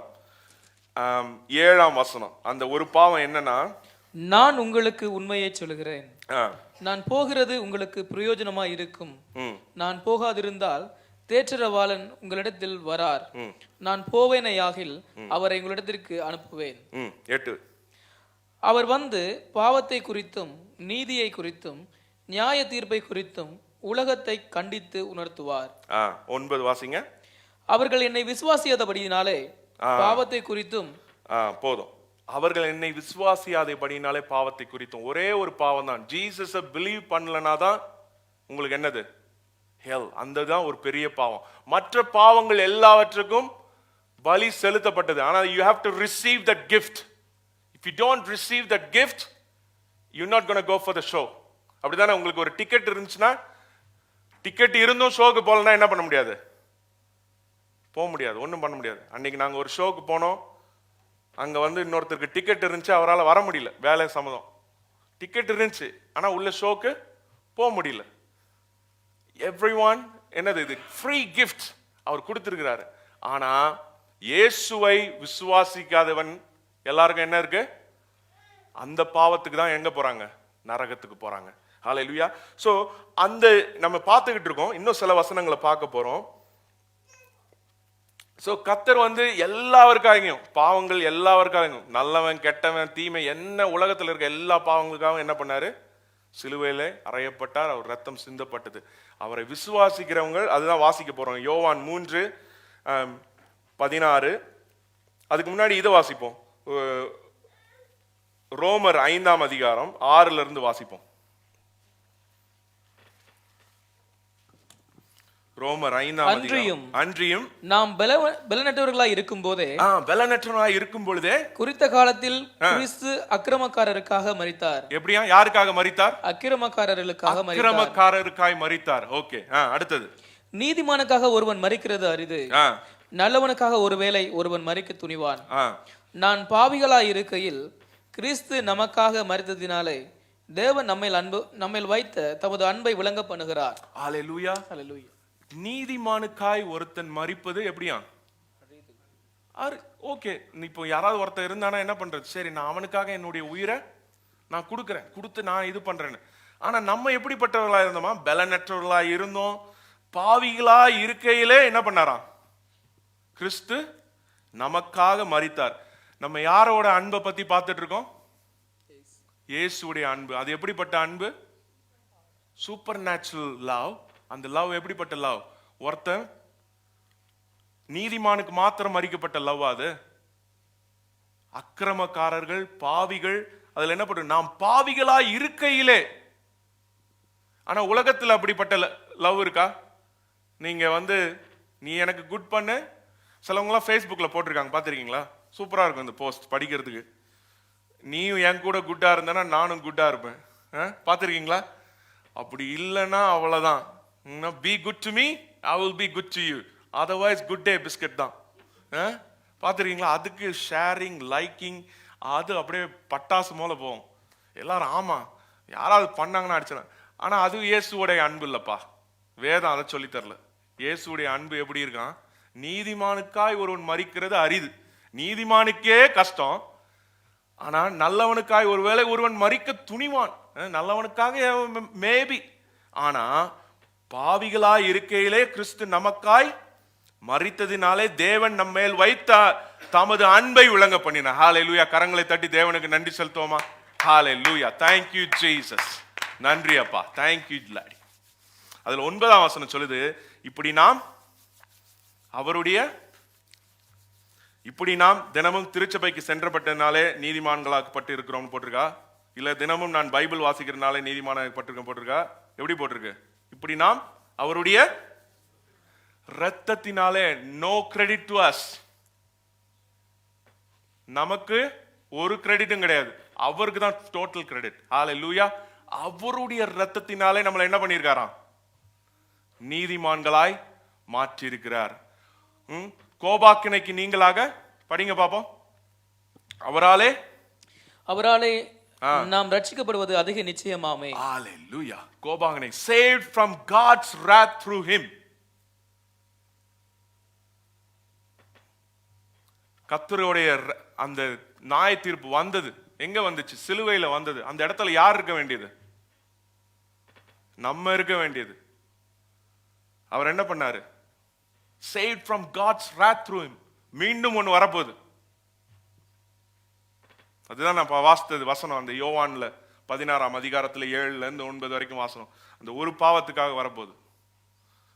7ஆம் வசனம். அந்த ஒரு பாவம் என்னன்னா, நான் உங்களுக்கு உண்மையை சொல்லுகிறேன், நான் போகிறது உங்களுக்கு பிரயோஜனமா இருக்கும். நான் போகாதிருந்தால் தேற்றரவாளன் உங்களிடத்தில் வரார். நான் போவேனையாகில் அவரை உங்களிடத்திற்கு அனுப்புவேன். 8. அவர் வந்து பாவத்தை குறித்தும் நீதியை குறித்தும் நியாய தீர்ப்பை குறித்தும் உலகத்தை கண்டித்து உணர்த்துவார். 9 வாசிங்க. அவர்கள் என்னை விசுவாசியாதபடியினாலே பாவத்தை குறித்தும். போதும். அவர்கள் என்னை விசுவாசியாதபடினாலே பாவத்தை குறித்தும். ஒரே ஒரு பாவம் தான். ஜீசஸை பிலீவ் பண்ணலனா தான் உங்களுக்கு என்னது? ஹெல். அந்த தான் ஒரு பெரிய பாவம். மற்ற பாவங்கள் எல்லாவற்றுக்கும் பலி செலுத்தப்பட்டது. ஆனால் you have to receive that gift. If you don't receive that gift, you're not going to go for the show. அப்படிதானே? உங்களுக்கு ஒரு டிக்கெட் இருந்துச்சுன்னா, டிக்கெட் இருந்தும் ஷோக்கு போகலன்னா என்ன பண்ண முடியாது? போக முடியாது, ஒன்றும் பண்ண முடியாது. அன்னைக்கு நாங்கள் ஒரு ஷோக்கு போனோம். அங்கே வந்து இன்னொருத்தருக்கு டிக்கெட் இருந்துச்சு, அவரால் வர முடியல, வேலை சம்மதம். டிக்கெட் இருந்துச்சு, ஆனால் உள்ள ஷோக்கு போக முடியல. எவ்ரிஒன் என்னது? இது ஃப்ரீ கிஃப்ட் அவர் கொடுத்துருக்கிறாரு. ஆனால் இயேசுவை விசுவாசிக்காதவன் எல்லாருக்கும் என்ன இருக்கு? அந்த பாவத்துக்கு தான் எங்க போறாங்க? நரகத்துக்கு போறாங்க. ஹல்லேலூயா. சோ அந்த நம்ம பார்த்துக்கிட்டு இருக்கோம். இன்னும் சில வசனங்களை பார்க்க போறோம். சோ கர்த்தர் வந்து எல்லாருக்காகவும், பாவங்கள் எல்லாருக்காகவும், நல்லவன் கெட்டவன் தீமை என்ன உலகத்தில் இருக்க எல்லா பாவங்களுக்காகவும் என்ன பண்ணாரு? சிலுவையிலே அறையப்பட்டார். அவர் ரத்தம் சிந்தப்பட்டது. அவரை விசுவாசிக்கிறவங்க, அதுதான் வாசிக்க போறோம். யோவான் 3:16. அதுக்கு முன்னாடி இதை வாசிப்போம். ரோமர் 5ஆம் அதிகாரம் 6ல இருந்து வாசிப்போம். ரோமர் 5ஆம் அதிகாரம். அன்றியும் நாம் பலனற்றவர்களாய் இருக்கும் பொழுதே குறித்த காலத்தில் கிறிஸ்து அக்கிரமக்காரருக்காக மரித்தார். எப்படியா? யாருக்காக மரித்தார்? அக்கிரமக்காரர்களுக்காக மரித்தார். ஓகே, அடுத்தது. நீதிமானுக்காக ஒருவன் மரிக்கிறது அரிது, நல்லவனுக்காக ஒருவேளை ஒருவன் மரிக்க துணிவான். நான் பாவிகளாய் இருக்கையில் கிறிஸ்து நமக்காக மரித்ததினாலே தேவன் நம்மைல் வைத்த தமது அன்பை விளங்க பண்ணுகிறார். ஹல்லேலூயா. ஹல்லேலூயா. நீதிமானுக்காய் ஒருத்தன் மரிப்பது எப்படியா? ஓகே, இப்போ யாராவது ஒருத்தன் இருந்தானா என்ன பண்றது? சரி, நான் அவனுக்காக என்னுடைய உயிரை நான் கொடுத்து நான் இது பண்றேன்னு. ஆனா நம்ம எப்படிப்பட்டவர்களா இருந்தோமா? பலனற்றவர்களா இருந்தோம். பாவிகளா இருக்கையிலே என்ன பண்ணாராம்? கிறிஸ்து நமக்காக மரித்தார். நம்ம யாரோட அன்பை பத்தி பார்த்துட்டு இருக்கோம்? இயேசுடைய அன்பு. அது எப்படிப்பட்ட அன்பு? Super natural love. அந்த லவ் எப்படிப்பட்ட லவ்? ஒருத்தன் நீதிமானுக்கு மாத்திரம் மரிக்கப்பட்ட லவ். அது அக்கிரமக்காரர்கள், பாவிகள், அதுல என்ன பண்ற? நாம் பாவிகளா இருக்கையிலே. ஆனா உலகத்துல அப்படிப்பட்ட லவ் இருக்கா? நீங்க வந்து நீ எனக்கு குட் பண்ணு. சிலவங்களாம் ஃபேஸ்புக்கில் போட்டிருக்காங்க, பார்த்துருக்கீங்களா? சூப்பராக இருக்கும் இந்த போஸ்ட் படிக்கிறதுக்கு. நீயும் என் கூட குட்டாக இருந்தேன்னா நானும் குட்டாக இருப்பேன். பார்த்துருக்கீங்களா? அப்படி இல்லைன்னா அவ்வளோதான். Be good to me, I will be good to you. Otherwise good day biscuit தான். பார்த்துருக்கீங்களா? அதுக்கு ஷேரிங், லைக்கிங், அது அப்படியே பட்டாசு போல போகும். எல்லாரும் ஆமாம் யாராவது பண்ணாங்கன்னா அடிச்சிடலாம். ஆனால் அது இயேசுவோடைய அன்பு இல்லைப்பா. வேதம் அதை சொல்லித்தரல. இயேசுடைய அன்பு எப்படி இருக்கான்? நீதிமானுக்காய் ஒருவன் மரிக்கிறது அரிது. நீதிமானுக்கே கஷ்டம். ஆனா நல்லவனுக்காய் ஒருவேளை ஒருவன் மரிக்க துணிவான். நல்லவனுக்காக மேபி. ஆனா பாவிகளாய் இருக்கையிலே கிறிஸ்து நமக்காய் மரித்ததினாலே தேவன் நம்ம மேல் வைத்த தமது அன்பை விளங்க பண்ணினார். ஹல்லேலூயா. கரங்களை தட்டி தேவனுக்கு நன்றி செலுத்துவோமா? ஹல்லேலூயா. Thank you Jesus. நன்றி அப்பா. Thank you Lord. அதுல 9ஆம் வசனம் சொல்லுது, இப்படி நாம் தினமும் திருச்சபைக்கு சென்றப்பட்டனாலே நீதிமான்களாக்கப்பட்டு இருக்கிறோம் போட்டிருக்கா? இல்ல தினமும் நான் பைபிள் வாசிக்கிறதுனாலே நீதிமானாக்கப்பட்டிருக்கேன் போட்டிருக்கா? எப்படி போட்டிருக்கு? இப்படி நாம் அவருடைய இரத்தத்தினாலே. No credit to us. நமக்கு ஒரு கிரெடிட்டும் கிடையாது. அவருக்கு தான் டோட்டல் கிரெடிட். ஹல்லேலூயா. அவருடைய இரத்தத்தினாலே நம்மளை என்ன பண்ணியிருக்காராம்? நீதிமான்களாய் மாற்றி இருக்கிறார். கோபாக்கினைக்கு நீங்களாக படிங்க பாப்போம். அவராலே நாம் ரட்சிக்கப்படுவது அதிக நிச்சயமாமே. ஹல்லேலூயா. கோபாக்கினை saved from God's wrath through him. கர்த்தருடைய அந்த நியாய தீர்ப்பு வந்தது. எங்க வந்துச்சு? சிலுவையில வந்தது. அந்த இடத்துல யார் இருக்க வேண்டியது? நம்ம இருக்க வேண்டியது. அவர் என்ன பண்ணாரு? saved from God's wrath through him. மீண்டும் ஒன்று வரப்போகுது. அதுதான் நான் வாசித்தது வசனம். அந்த யோவான்ல 16ஆம் அதிகாரத்துல 7ல இருந்து 9 வரைக்கும் வாசனம். அந்த ஒரு பாவத்துக்காக வரப்போகுது.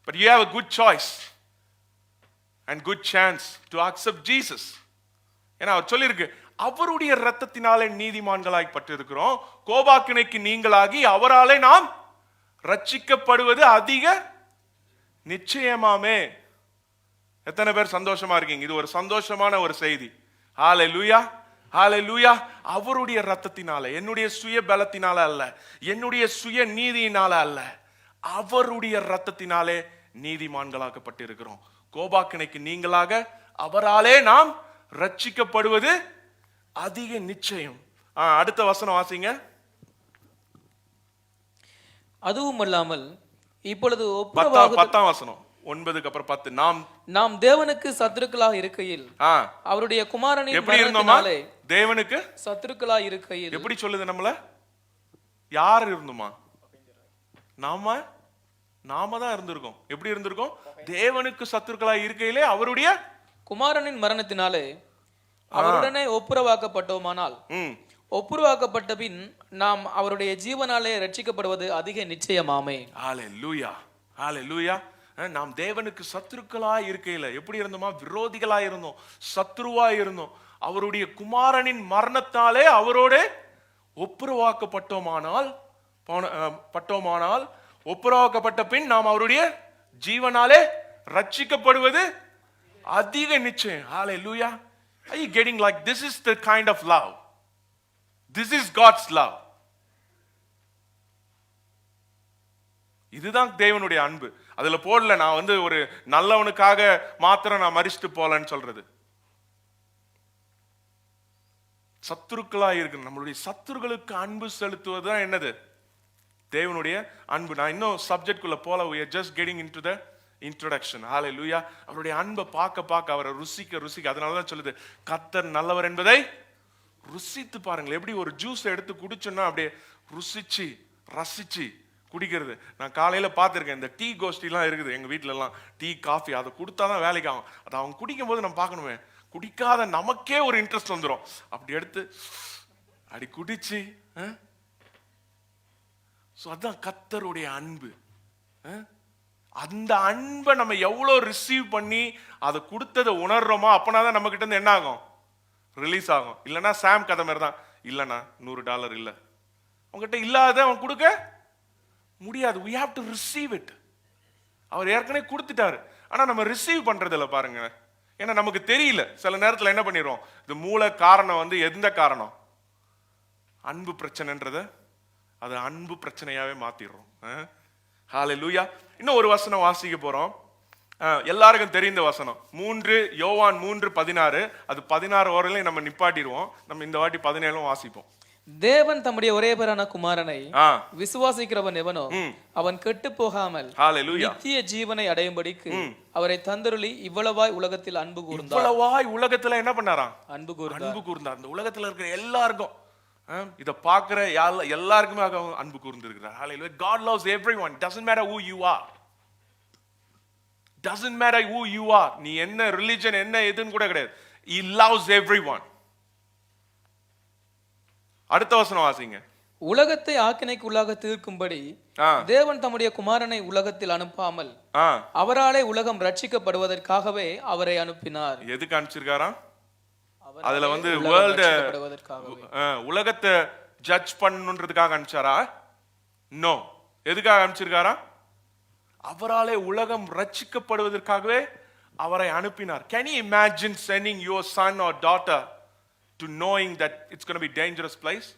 But you have a good choice and good chance to accept Jesus. ஏன்னா அவர் சொல்லியிருக்கு, அவருடைய இரத்தத்தினாலே நீதிமான்களாய் பட்டிருக்கிறோம். கோபாக்கினைக்கு நீங்களாகி அவராலே நாம் ரட்சிக்கப்படுவது அதிக நிச்சயமாமே. எத்தனை பேர் சந்தோஷமா இருக்கீங்க? இது ஒரு சந்தோஷமான ஒரு செய்தி. ஹalleluya, ஹalleluya. அவருடைய இரத்தத்தினால, என்னுடைய சுய பலத்தினால அல்ல, என்னுடைய சுய நீதியினால அல்ல, அவருடைய இரத்தத்தினாலே நீதிமான்களாக்கப்பட்டிருக்கிறோம். கோபாக்கினைக்கு நீங்களாக அவராலே நாம் ரட்சிக்கப்படுவது அதிக நிச்சயம். அடுத்த வசனம் வாசிங்க. அதுவும் அல்லாமல் இப்பொழுது 10ஆம் வசனம், 9க்கு அப்புறம் 10. நாம் தேவனுக்கு சத்துருக்களாக இருக்கையில் அவருடைய குமாரனின் எப்படி இருந்தோமா? தேவனுக்கு சத்துருக்களாக இருக்கையில். எப்படி சொல்லுது நம்மள? யார் இருந்தோமா? நாம தான் இருந்திருக்கோம். எப்படி இருந்திருக்கோம்? தேவனுக்கு சத்துருக்களாக இருக்கையிலே அவருடைய குமாரனின் மரணத்தினாலே அவருடனே ஒப்புரவாக்கப்பட்டோமானால், ஒப்புரவாக்கப்பட்ட பின் நாம் அவருடைய ஜீவனாலே ரட்சிக்கப்படுவது அதிக நிச்சயமாமே. ஹalleluya, ஹalleluya. நாம் தேவனுக்கு சத்துருக்களாய் இருக்கையில எப்படி இருந்தோமா? விரோதிகளாய் இருந்தோம், சத்ருவாய் இருந்தோம். அவருடைய குமாரனின் மரணத்தாலே அவரோட ஒப்புரவாக்கப்பட்டோமானால் ஒப்புரவாக்கப்பட்ட பின் நாம் அவருடைய ஜீவனாலே ரட்சிக்கப்படுவது அதிக நிச்சயம். ஹalleluya. Are you getting like this is the kind of love? This is God's love. இதுதான் தேவனுடைய அன்பு. அதுல போடல நான் ஒரு நல்லவனுக்காக மாத்திரம் நான் மரிச்சிட்டு போலன்னு சொல்றது. சத்துருக்களா இருக்கு நம்மளுடைய சத்துருக்களுக்கு அன்பு செலுத்துவதுதான் என்னது? தேவனுடைய அன்பு. நான் இன்னும் சப்ஜெக்ட் குள்ள போல, we are just getting into the introduction. ஹalleluya. அவருடைய அன்பை பார்க்க அவரை ருசிக்க அதனால தான் சொல்லுது கர்த்தர் நல்லவர் என்பதை ருசித்து பாருங்கள். எப்படி ஒரு ஜூஸ் எடுத்து குடிச்சோன்னா அப்படியே ருசிச்சு ரசிச்சு குடிக்கிறது. நான் காலையில பார்த்துருக்கேன், இந்த டீ கோஷ்டிலாம் இருக்குது எங்க வீட்டுல எல்லாம். டீ காஃபி அதை கொடுத்தாதான் வேலைக்கு ஆகும். அதை அவங்க குடிக்கும் போது நம்ம பார்க்கணுமே, குடிக்காத நமக்கே ஒரு இன்ட்ரெஸ்ட் வந்துடும். அப்படி எடுத்து அப்படி குடிச்சு அதான் கர்த்தருடைய அன்பு. அந்த அன்பை நம்ம எவ்வளோ ரிசீவ் பண்ணி அதை கொடுத்ததை உணர்றோமோ அப்பனாதான் நம்ம கிட்ட இருந்து என்ன ஆகும்? ரிலீஸ் ஆகும். இல்லைன்னா சாம் கதை மாதிரி தான். இல்லைண்ணா $100 இல்லை, அவங்ககிட்ட இல்லாத அவன் கொடுக்க முடியாது. we have to receive it. அவர் ஏற்கனவே கொடுத்துட்டாரு, ஆனா நம்ம ரிசீவ் பண்றது இல்லை பாருங்க. ஏன்னா நமக்கு தெரியல. சில நேரத்தில் என்ன பண்ணிடுவோம், இது மூல காரணம் எந்த காரணம்? அன்பு பிரச்சனைன்றத அது அன்பு பிரச்சனையாவே மாத்திடுறோம். ஹalleluya. இன்னும் ஒரு வசனம் வாசிக்க போறோம். எல்லாருக்கும் தெரிந்த வசனம் யோவான் 3:16. அது 16 வரையிலும் நம்ம நிப்பாட்டிடுவோம். நம்ம இந்த வாட்டி 17 வாசிப்போம். தேவன் தம்முடைய ஒரே பேரான குமாரனை விசுவாசிக்கிறவன் எவனோ அவன் கெட்டு போகாமல் நித்திய ஜீவனை அடையும்படிக்கு அவரை தந்தருளி இவ்வளவாய் உலகத்தில் அன்பு கூர்ந்தார். இவ்வளவாய் உலகத்துல என்ன பண்ணாராம்? அன்பு கூர்ந்தார். இந்த உலகத்துல இருக்கிற எல்லாருக்கும், இத பாக்குற எல்லாருக்குமே அன்பு கூர்ந்திருக்கிறார். ஹalleluya. God loves everyone. Doesn't matter who you are. Doesn't matter who you are. நீ என்ன ரிலிஜன் என்ன எதுன்னு கூட கிடையாது. He loves everyone. அடுத்த வசனம் வாசிங்க. உலகத்தை ஆக்கினைக்குள்ளாக தீர்க்கும்படி தேவன் தம்முடைய குமாரனை உலகத்தில் அனுப்பாமல் அவராலே உலகம் ரட்சிக்கப்படுவதற்காகவே அவரை அனுப்பினார். எதுக்கு அனுப்பிச்சிருக்காராம்? அதுல வேர்ல்ட் உலகத்தை ஜட்ஜ் பண்ணணுன்றதுக்காக அனுப்பிச்சாரா? நோ. எதுக்காக அனுப்பிச்சிருக்காரா? அவராலே உலகம் ரட்சிக்கப்படுவதற்காகவே அவரை அனுப்பினார். Can you imagine sending your son or daughter to knowing that it's going to be dangerous place?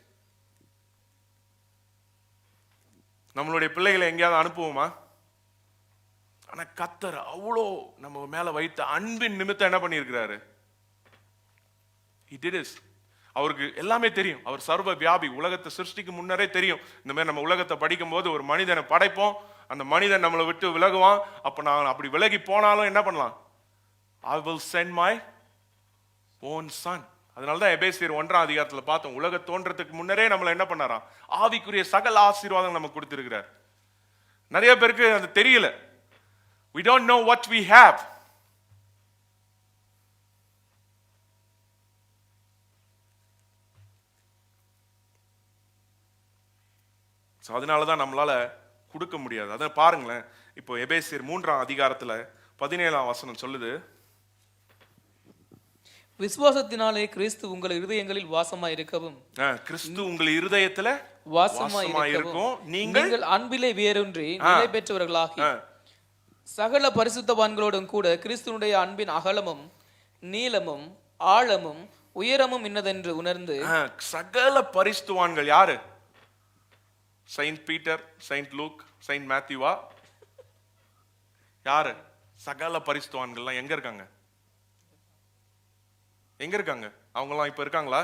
நம்மளுடைய பிள்ளைகளை எங்கேயாவது அனுப்புவோமா? ஆனா கர்த்தர் அவ்வளோ நம்ம மேல வைத்த அன்பின் நிமித்தம் என்ன பண்ணியிருக்கிறாரு? He did it. அவருக்கு எல்லாமே தெரியும். அவர் சர்வ வியாபி. உலகத்தை சிருஷ்டிக்கு முன்னரே தெரியும். இந்த மாதிரி நம்ம உலகத்தை படிக்கும் போது ஒரு மனிதனை படைப்போம், அந்த மனிதன் நம்மளை விட்டு விலகுவான். அப்ப நான் அப்படி விலகி போனாலும் என்ன பண்ணலாம்? I will send my own son. அதனாலதான் எபேசியர் 1:அதிகாரத்துல பார்த்தோம், உலக தோன்றதுக்கு முன்னரே நம்மளை என்ன பண்ணாராம்? ஆவிக்குரிய சகல ஆசீர்வாதம் நமக்கு கொடுத்திருக்கிறார். நிறைய பேருக்கு அது தெரியல. We don't know what we have. அதனாலதான் நம்மளால கொடுக்க முடியாது. அதை பாருங்களேன். இப்போ எபேசியர் 3:17 17 சொல்லுது, விசுவாசத்தினாலே கிறிஸ்து உங்கள் இருதயங்களில் வாசமாய் இருக்கவும் கிறிஸ்து உங்கள் இருதயத்துல வாசமாய் இருக்கும். இருக்கவும் நீங்கள் நீங்கள் அன்பிலே வேரூன்றி நிலை பெற்றவர்களாகி சகல பரிசுத்தவான்களோடும் கூட கிறிஸ்துனுடைய அன்பின் அகலமும் நீளமும் ஆழமும் உயரமும் இன்னதென்று உணர்ந்து சகல பரிசுத்தவான்கள் யாரு? Saint Peter, saint Luke, saint மேத்யூவா? யாரு? சகல பரிசுத்தவான்கள்லாம் எங்க இருக்காங்க? எங்க இருக்காங்க? அவங்கெல்லாம் இப்ப இருக்காங்களா?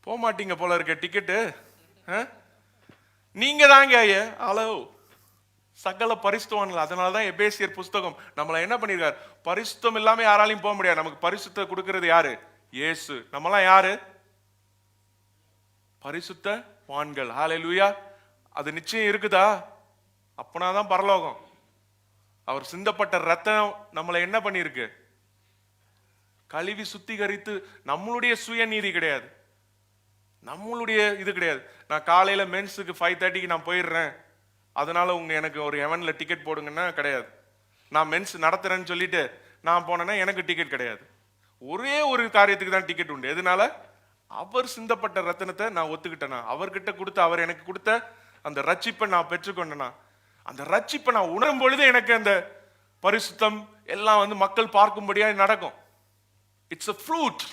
போக மாட்டீங்க போல இருக்க டிக்கெட்டு. நீங்க தாங்க ஹலோ சகல பரிசுத்தவான்கள். அதனாலதான் எபேசியர் புஸ்தகம் நம்மள என்ன பண்ணிருக்காரு? பரிசுத்தம் இல்லாம யாராலையும் போக முடியாது. நமக்கு பரிசுத்த கொடுக்கிறது யாரு? இயேசு. நம்மலாம் யாரு? பரிசுத்தவான்கள். ஹல்லேலூயா. அது நிச்சயம் இருக்குதா? அப்பனாதான் பரலோகம். அவர் சிந்தப்பட்ட ரத்தம் நம்மளை என்ன பண்ணிருக்கு? கழுவி சுத்திகரித்து. நம்மளுடைய சுயநீதி கிடையாது, நம்மளுடைய இது கிடையாது. நான் காலையில மென்ஸுக்கு 5:30க்கு நான் போயிடுறேன், அதனால உங்க எனக்கு ஒரு ஹெவன்ல டிக்கெட் போடுங்கன்னா கிடையாது. நான் மென்ஸ் நடத்துறேன்னு சொல்லிட்டு நான் போனேன்னா எனக்கு டிக்கெட் கிடையாது. ஒரே ஒரு காரியத்துக்கு தான் டிக்கெட் உண்டு. எதனால? அவர் சிந்தப்பட்ட ரத்தனத்தை நான் ஒத்துக்கிட்டேனா, அவர்கிட்ட கொடுத்த, அவர் எனக்கு கொடுத்த அந்த ரட்சிப்பை நான் பெற்றுக்கொண்டேனா, அந்த ரட்சிப்பை நான் உணரும் பொழுது எனக்கு அந்த பரிசுத்தம் எல்லாம் வந்து மக்கள் பார்க்கும்படியா நடக்கும். It's a fruit.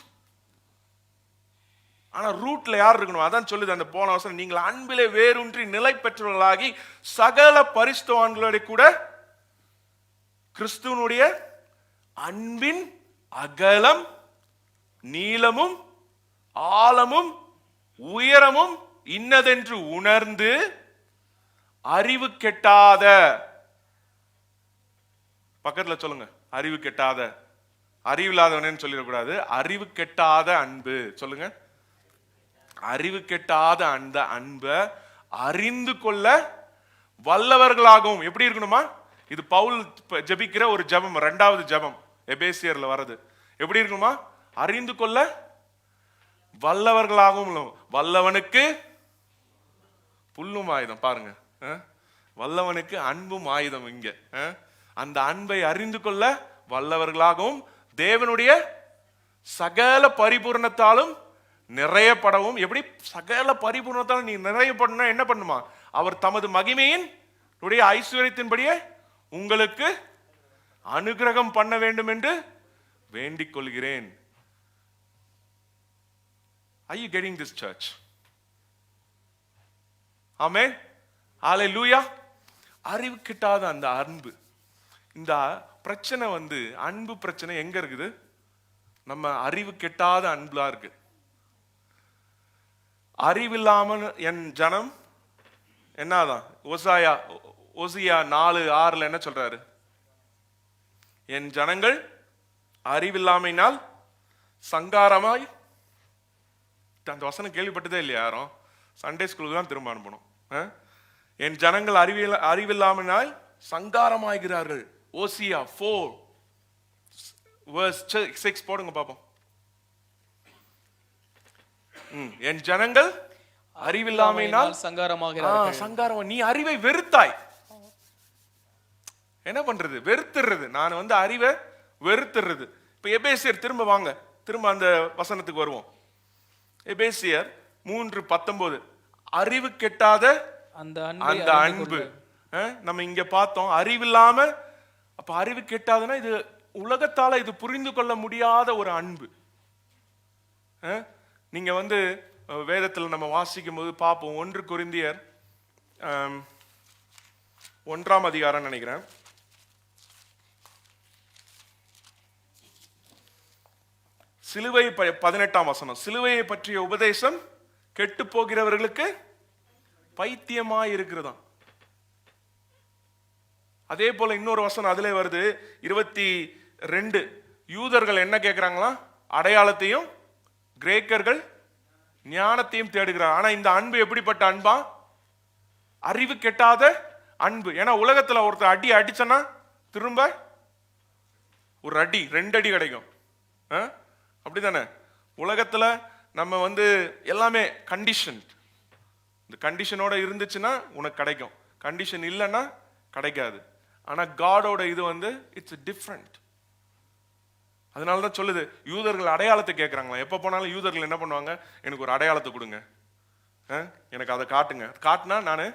ஆனா ரூட்ல யார் இருக்கணும்? அதான் சொல்லுது அந்த போன வருஷம், நீங்கள் அன்பிலே வேரூன்றி நிலை பெற்றவர்களாகி சகல பரிசுத்தவான்களோட கூட கிறிஸ்துவனுடைய அன்பின் அகலம் நீளமும் ஆழமும் உயரமும் இன்னதென்று உணர்ந்து அறிவு கெட்டாத, பக்கத்துல சொல்லுங்க, அறிவு கெட்டாத. அறிவில்லாதவனு சொல்லிடக்கூடாது, அறிவு கெட்டாத அன்பு சொல்லுங்க. அறிவு கெட்டாத அந்த அன்பை அறிந்து கொள்ள வல்லவர்களாகவும். எப்படி இருக்கணுமா? இது பவுல் ஜெபிக்கிற ஒரு ஜெபம், 2வது ஜெபம் எபேசியர்ல வரது. எப்படி இருக்கணுமா? அறிந்து கொள்ள வல்லவர்களாகவும். வல்லவனுக்கு புல்லும் ஆயுதம். பாருங்க, வல்லவனுக்கு அன்பும் ஆயுதம். இங்க அந்த அன்பை அறிந்து கொள்ள வல்லவர்களாகவும் தேவனுடைய சகல பரிபூர்ணத்தாலும் நிறையப்படவும். எப்படி சகல பரிபூர்ணத்தாலும் நீ நிறையப்படணும்னா என்ன பண்ணுமா? அவர் தமது மகிமையின் ஐஸ்வர்யத்தின்படியே உங்களுக்கு அனுகிரகம் பண்ண வேண்டும் என்று வேண்டிக் கொள்கிறேன். Are you getting this, church? ஆமென். ஹல்லேலூயா. அறிவு கிட்டாத அந்த அன்பு. இந்த பிரச்சனை வந்து அன்பு பிரச்சனை எங்க இருக்குது? நம்ம அறிவு கெட்டாத அன்புலா இருக்கு. அறிவில்லாமல் என் ஜனம் என்னதான்? ஓசியா 4:6 என்ன சொல்றாரு? என் ஜனங்கள் அறிவில்லாமையினால் சங்காரமாய். அந்த வசனம் கேள்விப்பட்டதே இல்லையா யாரும்? சண்டே ஸ்கூலுக்கு தான் திரும்ப அனுப்பணும். என் ஜனங்கள் அறிவில்லாமையினால் சங்காரமாகிறார்கள். ஓசியா 4:6 போடுங்க பாப்போம். என் ஜனங்கள் அறிவில்லாமையினால் சங்காரம். நீ அறிவை வெறுத்தாய். என்ன பண்றது? வெறுத்துறது. நான் வந்து அறிவை வெறுத்துறது. இப்ப எபேசியர் திரும்ப வாங்க, திரும்ப அந்த வசனத்துக்கு வருவோம். எபேசியர் 3:19 அறிவு கெட்டாத அந்த அன்பு. நம்ம இங்க பார்த்தோம் அறிவில்லாம. அப்ப அறிவு கெட்டாதுன்னா இது உலகத்தால இது புரிந்து கொள்ள முடியாத ஒரு அன்பு. நீங்க வந்து வேதத்தில் நம்ம வாசிக்கும் போது பார்ப்போம். 1 கொரிந்தியர் 1ஆம் அதிகாரம் நினைக்கிறேன். சிலுவை 18ஆம் வசனம். சிலுவையை பற்றிய உபதேசம் கெட்டு போகிறவர்களுக்கு பைத்தியமாய் இருக்கிறதாம். அதே போல இன்னொரு வசனம் அதிலே வருது 22. யூதர்கள் என்ன கேட்கிறாங்களா? அடையாளத்தையும், கிரேக்கர்கள் ஞானத்தையும் தேடுகிறார். ஆனா இந்த அன்பு எப்படிப்பட்ட அன்பா? அறிவு கெட்டாத அன்பு. ஏன்னா உலகத்துல ஒருத்தர் அடி அடிச்சனா திரும்ப ஒரு அடி 2 அடி கிடைக்கும். அப்படித்தானே? உலகத்துல நம்ம வந்து எல்லாமே கண்டிஷன். இந்த கண்டிஷனோட இருந்துச்சுன்னா உனக்கு கிடைக்கும், கண்டிஷன் இல்லைன்னா கிடைக்காது. ஆனா காடோட இது வந்து இட்ஸ் டிஃப்ரெண்ட். அதனாலதான் சொல்லுது, யூதர்கள் அடையாளத்தை கேட்கறாங்களா. எப்ப போனாலும் யூதர்கள் என்ன பண்ணுவாங்க, எனக்கு ஒரு அடையாளத்தை கொடுங்க, எனக்கு அதை காட்டுங்க, காட்டினா நான்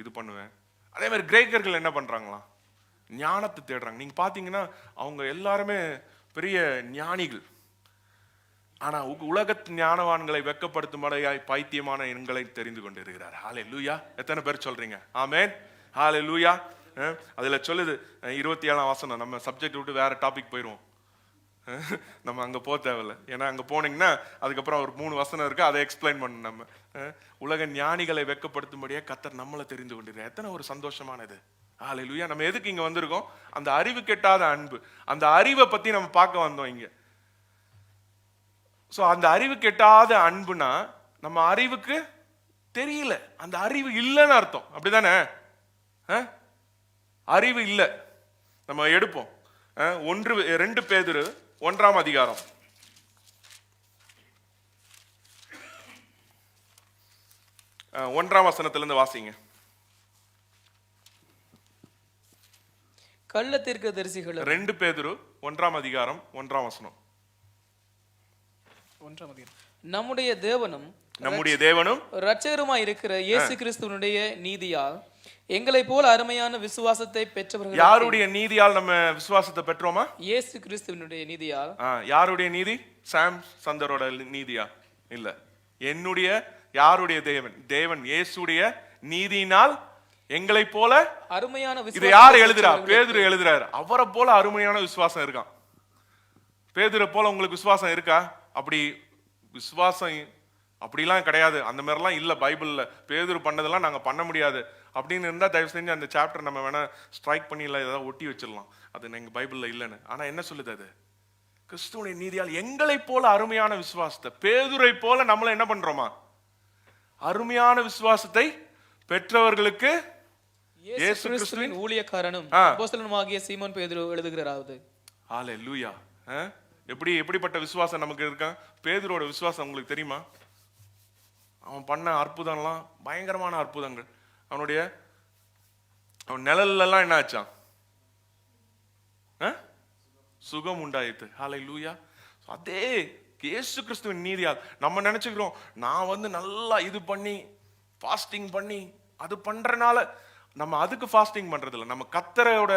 இது பண்ணுவேன். அதே மாதிரி கிரேக்கர்கள் என்ன பண்றாங்களா, ஞானத்தை தேடுறாங்க. நீங்க பாத்தீங்கன்னா அவங்க எல்லாருமே பெரிய ஞானிகள். ஆனா உலகத்து ஞானவான்களை வெட்கப்படுத்தும்படியாய் பைத்தியமான எண்களை தெரிந்து கொண்டிருக்கிறார். ஹல்லேலூயா. எத்தனை பேர் சொல்றீங்க ஆமென்? ஹல்லேலூயா. அதுல சொல்லுது 27ஆம் வசனம். நம்ம சப்ஜெக்ட் விட்டு வேற டாபிக் போயிடுவோம், நம்ம அங்க போக தேவையில்ல. ஏன்னா அங்க போனீங்கன்னா அதுக்கப்புறம் ஒரு 3 வசனம் இருக்கு, அதை எக்ஸ்பிளைன் பண்ணணும். நம்ம உலக ஞானிகளை வெட்கப்படுத்தும்படியா கர்த்தர் நம்மளை தெரிந்து கொண்டிருக்கிறார். எத்தனை ஒரு சந்தோஷமானது. ஹல்லேலூயா. நம்ம எதுக்கு இங்க வந்திருக்கோம்? அந்த அறிவு கெட்டாத அன்பு, அந்த அறிவை பத்தி நம்ம பார்க்க வந்தோம் இங்க. சோ அந்த அறிவு கெட்டாத அன்புனா நம்ம அறிவுக்கு தெரியல, அந்த அறிவு இல்லைன்னு அர்த்தம். அப்படிதானே? அறிவு இல்லை. நம்ம எடுப்போம் 2 பேதுரு 1ஆம் அதிகாரம் 1ஆம் வசனத்திலிருந்து வாசிங்க. கள்ள தீர்க்கதரிசிகள் 2 பேதுரு 1ஆம் அதிகாரம் 1ஆம் வசனம். நம்முடைய தேவனும் இரட்சகருமாய் இருக்கிற இயேசு கிறிஸ்துவினுடைய நீதியால் எங்களை போல அருமையான விசுவாசத்தை பெற்றவர்கள். யாருடைய நீதியால் நம்ம விசுவாசத்தை பெற்றோமா? இயேசு கிறிஸ்துவினுடைய நீதியால். யாருடைய நீதி? சாம் சந்தரோட நீதியா? இல்ல, என்னுடைய. யாருடைய? தேவன் இயேசுடைய நீதியினால் எங்களை போல அருமையான விசுவாசம். இது யார் எழுதுறா? பேதுரு எழுதுறாரு. அவரை போல அருமையான விசுவாசம் இருக்கான். பேதுரை போல உங்களுக்கு விசுவாசம் இருக்கா? அப்படி விசுவாசம் அப்படிலாம் கிடையாது, அந்த மாதிரிலாம் இல்ல பைபிள்ல. பேதுரு பண்ணதெல்லாம் நாங்க பண்ண முடியாது அப்படின்னு இருந்தா தயவு செஞ்சு அந்த சாப்டர் நம்ம வேணா ஸ்ட்ரைக் பண்ணி இல்ல ஏதாவது ஒட்டி வச்சிடலாம், அது எங்க பைபிள்ல இல்லைன்னு. ஆனா என்ன சொல்லுது அது? கிறிஸ்துவின் நீதியால் எங்களை போல அருமையான விசுவாசத்தை, பேதுரை போல நம்மள என்ன பண்றோமா, அருமையான விசுவாசத்தை பெற்றவர்களுக்கு இயேசு கிறிஸ்துவின் ஊழியக்காரனும் அப்போஸ்தலனுமாகிய சீமோன் பேதுரு எழுதுகிறாராவது. ஹல்லேலூயா. எப்படிப்பட்ட விசுவாசம் நமக்கு இருக்கான்? பேதுரோட விசுவாசம் உங்களுக்கு தெரியுமா? அவன் பண்ண அற்புதம்லாம் பயங்கரமான அற்புதங்கள். அவன் நிழல்ல எல்லாம் என்ன ஆச்சான்? சுகம் உண்டாயிட்டு. ஹல்லேலூயா. அதே இயேசு கிறிஸ்துவின் நீதியால் நம்ம நினைச்சுக்கிறோம், நான் வந்து நல்லா இது பண்ணி ஃபாஸ்டிங் பண்ணி அது பண்றனால. நம்ம அதுக்கு ஃபாஸ்டிங் பண்றது இல்லை. நம்ம கர்த்தரோட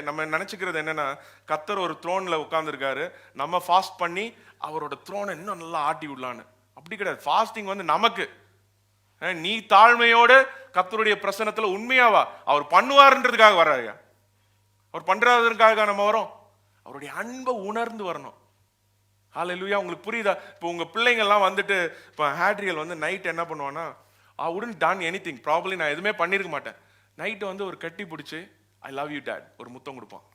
நம்ம நினைச்சுக்கிறது என்னன்னா, கர்த்தர் ஒரு த்ரோன்ல உட்கார்ந்துருக்காரு, நம்ம ஃபாஸ்ட் பண்ணி அவரோட த்ரோனை இன்னும் நல்லா ஆட்டி விடலான்னு. அப்படி கிடையாது. ஃபாஸ்டிங் வந்து நமக்கு, நீ தாழ்மையோட கர்த்தருடைய பிரசன்னத்துல உண்மையாவா, அவர் பண்ணுவாருன்றதுக்காக வர்றாரு. அவர் பண்றதுக்காக நம்ம வரோம், அவருடைய அன்பை உணர்ந்து வரணும். ஹல்லேலூயா. உங்களுக்கு புரியுதா? இப்போ உங்க பிள்ளைங்க எல்லாம் வந்துட்டு, இப்போ ஹேட்ரியல் வந்து நைட் என்ன பண்ணுவான்னா, I wouldn't done anything, probably நான் எதுவுமே பண்ணிருக்க மாட்டேன். நைட்டு வந்து ஒரு கட்டி பிடிச்சி ஐ லவ் யூ டாட் ஒரு முத்தம் கொடுப்பான்.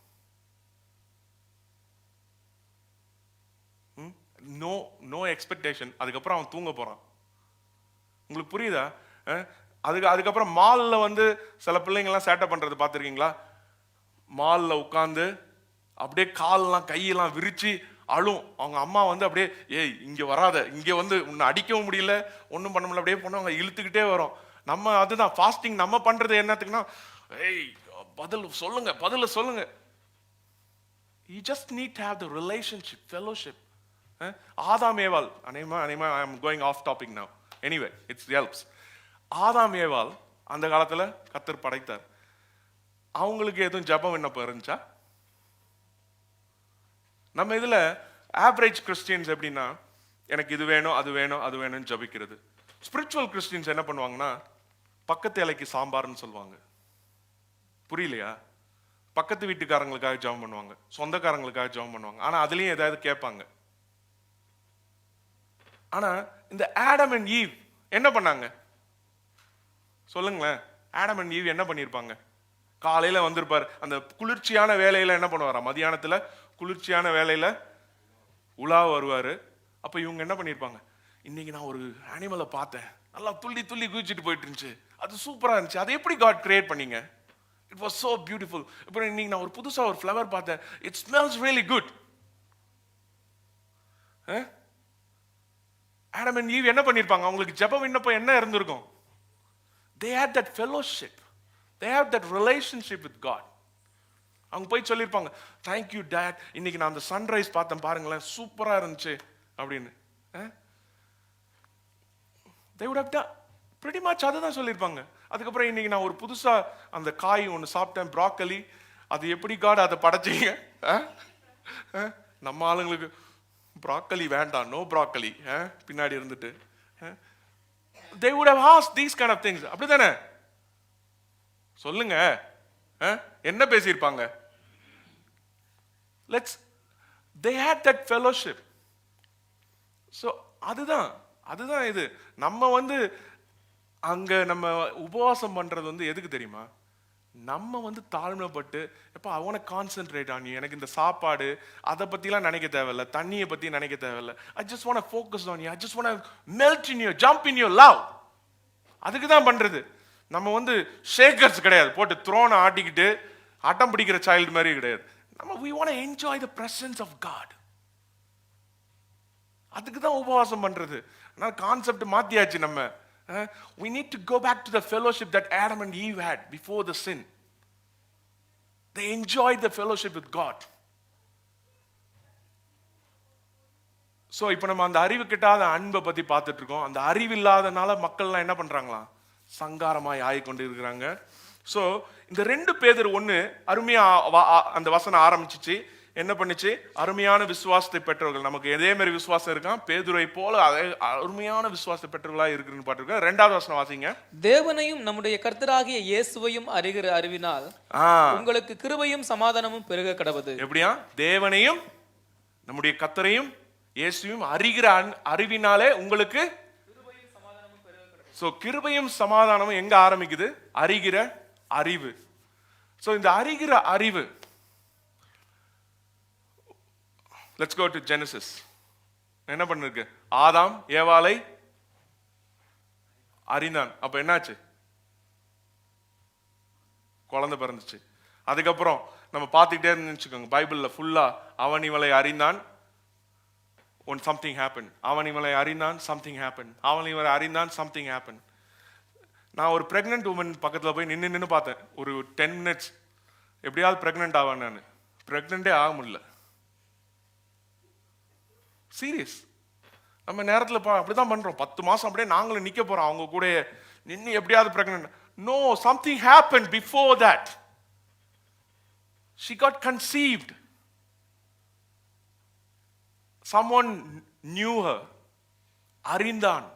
No expectation. அதுக்கப்புறம் அவன் தூங்க போறான். உங்களுக்கு புரியுதா? அதுக்கப்புறம் மால்ல வந்து சில பிள்ளைங்கள்லாம் சேட்டை பண்றது பார்த்துருக்கீங்களா? மால்ல உட்காந்து அப்படியே காலெல்லாம் கையெல்லாம் விரிச்சு அழும். அவங்க அம்மா வந்து அப்படியே, ஏய் இங்க வராத, இங்க வந்து உன்னை அடிக்கவும் முடியல, ஒன்றும் பண்ண முடியல, அப்படியே பொண்ணு அவங்க இழுத்துக்கிட்டே வரும். நம்ம அதுதான் ஃபாஸ்டிங். நம்ம பண்றது என்னத்துக்குன்னா, ஏய் பதில் சொல்லுங்க. You just need to have the relationship, fellowship. ஆதாம் ஏவாள், அநேகமா I am going off topic now. Anyway, it helps. ஆதாம் ஏவாள் அந்த காலத்துல கர்த்தர் படைத்தார். அவங்களுக்கு எதுவும் ஜெபம் விண்ணப்பம் இருந்துச்சா? நம்ம இதுல ஆவரேஜ் கிறிஸ்டியன்ஸ் எப்படின்னா, எனக்கு இது வேணும் அது வேணும் அது வேணும்னு ஜபிக்கிறது. ஸ்பிரிச்சுவல் கிறிஸ்டியன்ஸ் என்ன பண்ணுவாங்கன்னா, பக்கத்து இலைக்கு சாம்பார்னு சொல்லுவாங்க. புரியலையா? பக்கத்து வீட்டுக்காரங்களுக்காக ஜெபம் பண்ணுவாங்க, சொந்தக்காரங்களுக்காக ஜெபம் பண்ணுவாங்க. ஆனா அதுலயும் ஏதாவது கேட்பாங்க. ஆனா இந்த ஆடம் அண்ட் ஈவ் என்ன பண்ணாங்க சொல்லுங்களேன்? ஆடம் அண்ட் ஈவ் என்ன பண்ணிருப்பாங்க? காலையில வந்திருப்பாரு, அந்த குளிர்ச்சியான வேலையில என்ன பண்ணுவாரா, மதியானத்துல குளிர்ச்சியான வேலையில உலா வருவாரு. அப்ப இவங்க என்ன பண்ணிருப்பாங்க, இன்னைக்கு நான் ஒரு அனிமலை பார்த்தேன், நல்லா துள்ளி துள்ளி குதிச்சுட்டு போயிட்டு இருந்துச்சு, அது சூப்பரா இருந்துச்சு, அதை எப்படி காட் கிரியேட் பண்ணீங்க? It was so beautiful. இப்போ இன்னைக்கு நான் ஒரு புதுசா ஒரு ஃப்ளவர் பார்த்தேன், it smells really good. Adam and eve என்ன பண்ணிருப்பாங்க? அவங்களுக்கு ஜெப விண்ணப்பம் என்ன இருந்திருக்கும்? They had that fellowship. They have that relationship with God. அவங்க போய் சொல்லியிருப்பாங்க, தேங்க்யூ டேட், இன்னைக்கு நான் அந்த சன்ரைஸ் பார்த்தேன் பாருங்களேன், சூப்பரா இருந்துச்சு அப்படின்னு. they would have done pretty much அதுதான் சொல்லியிருப்பாங்க. அதுக்கப்புறம் இன்னைக்கு நான் ஒரு புதுசா அந்த காய் ஒன்று சாப்பிட்டேன், ப்ராக்கலி, அது எப்படி காட் அதை படைச்சீங்க? நம்ம ஆளுங்களுக்கு ப்ராக்கலி வேண்டாம், நோ ப்ராக்கலி பின்னாடி இருந்துட்டு. they would have asked these kind of things. அப்படிதானே? சொல்லுங்க, என்ன பேசியிருப்பாங்க? they had that fellowship. so அதுதான் இது. நம்ம வந்து அங்க நம்ம உபவாசம் பண்றது வந்து எதுக்கு தெரியுமா? நம்ம வந்து தாழ்மைப்பட்டு, எப்ப அவனை கான்சென்ட்ரேட் ஆனி, எனக்கு இந்த சாப்பாடு அதை பத்திலாம் நினைக்க தேவையில்ல, தண்ணியை பத்தி நினைக்க தேவையில்ல. I just want to focus on you. I just want to melt in you, jump in your love. அதுக்கு தான் பண்றது. நம்ம வந்து ஷேக்கர்ஸ் கிடையாது, போட்டு த்ரோனை ஆட்டிக்கிட்டு அட்டம் பிடிக்கிற சைல்டு மாதிரி கிடையாது. நம்ம we want to enjoy the presence of God. அதுக்கு தான் உபவாசம் பண்றது. ஆனா கான்செப்ட் மாத்தியாச்சு நம்ம. We need to go back to the fellowship that Adam and Eve had before the sin. They enjoyed the fellowship with God. So இப்போ நம்ம அந்த அறிவு கிட்டாத அன்பை பத்தி பார்த்துட்டு இருக்கோம். அந்த அறிவு இல்லாதனால மக்கள்லாம் என்ன பண்றாங்களா? சங்காரமாய் ஆயிக்கொண்டு இருக்கிறாங்க. ஸோ இந்த 2 பேதுரு 1 அருமையா அந்த வசனம் ஆரம்பிச்சிச்சு. என்ன பண்ணுச்சு? அருமையான விசுவாசத்தை பெற்றவர்கள். நமக்கு இதே மாதிரி விசுவாசம் இருக்கான், பேதுரை போல அருமையான விசுவாசத்தை பெற்றவர்களா இருக்குன்னு பாத்துருக்க. 2வது வசனம் வாசிங்க. தேவனையும் நம்முடைய கர்த்தராகிய இயேசுவையும் அறிகிற அறிவினால் உங்களுக்கு கிருபையும் சமாதானமும் பெருக கடவது. எப்படியா? தேவனையும் நம்முடைய கர்த்தரையும் இயேசுவையும் அறிகிற அறிவினாலே உங்களுக்கு சோ கிருபையும் சமாதானமும் எங்க ஆரம்பிக்குது? அறிகிற அறிவு. சோ இந்த அறிகிற அறிவு, let's go to Genesis. என்ன பண்ணிருக்கு? ஆதாம் ஏவாளை அறிந்தான். அப்ப என்னாச்சு? குழந்தை பிறந்துச்சு. அதுக்கப்புறம் நம்ம பார்த்துக்கிட்டே இருந்துச்சுக்கோங்க, பைபிள்ல ஃபுல்லா அவன் இவளை அறிந்தான், when something happened. அவன் இவளை அறிந்தான், something happened. அவன் இவளை அறிந்தான், something happened. நான் ஒரு பிரெக்னன்ட் உமன் பக்கத்துல போய் நின்று பார்த்தேன் ஒரு 10 minutes. எப்படியாவது பிரெக்னன்ட் ஆவேன். நான் பிரெக்னன்டே ஆக முடியல. சீரியஸ். நம்ம நேரத்தில் அப்படிதான் பண்றோம். 10 மாசம் அப்படியே நாங்களும் நிக்க போறோம் அவங்க கூட நின்று எப்படியாவது pregnant. No, something happened before that. She got conceived. Someone knew her. அறிந்தான்.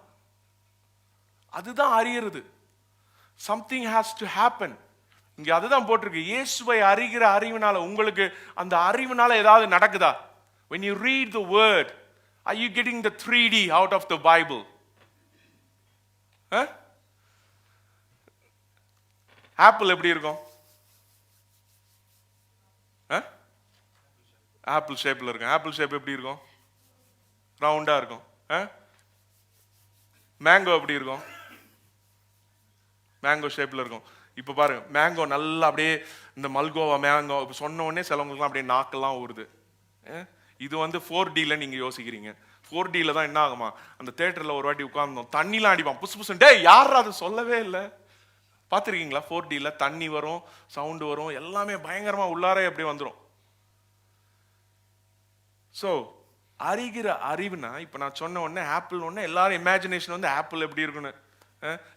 அதுதான் அறியறது. Something has to happen. இங்க அதுதான் போட்டிருக்கு. இயேசுவை அறிகிற அறிவினால உங்களுக்கு அந்த அறிவினால ஏதாவது நடக்குதா? When you read the word, are you getting the 3D out of the Bible? Apple எப்படி இருக்கும்? ஆப்பிள் ஷேப்ல இருக்கும். ஆப்பிள் ஷேப் எப்படி இருக்கும்? ரவுண்டா இருக்கும். மேங்கோ எப்படி இருக்கும்? மேங்கோ ஷேப்ல இருக்கும். இப்ப பாருங்க, மேங்கோ நல்லா அப்படியே இந்த மல்கோவா மேங்கோ சொன்ன உடனே சிலவங்களுக்குலாம் அப்படியே நாக்கெல்லாம் ஊறுது. இது வந்து 4Dல நீங்க யோசிக்கிறீங்க. 4Dல தான் என்ன ஆகுமா? அந்த தியேட்டர்ல ஒரு வாட்டி உட்கார்ந்தோம், தண்ணிலாம் அடிப்பான் புசு புசு. டே யார் அது சொல்லவே இல்லை. பார்த்துருக்கீங்களா? 4Dல தண்ணி வரும், சவுண்டு வரும், எல்லாமே பயங்கரமா உள்ளாரே அப்படியே வந்துடும். ஸோ அறிகிற அறிவுனா இப்ப நான் சொன்ன உடனே ஆப்பிள் ஒன்று எல்லாரும் இமேஜினேஷன் வந்து ஆப்பிள் எப்படி இருக்குன்னு.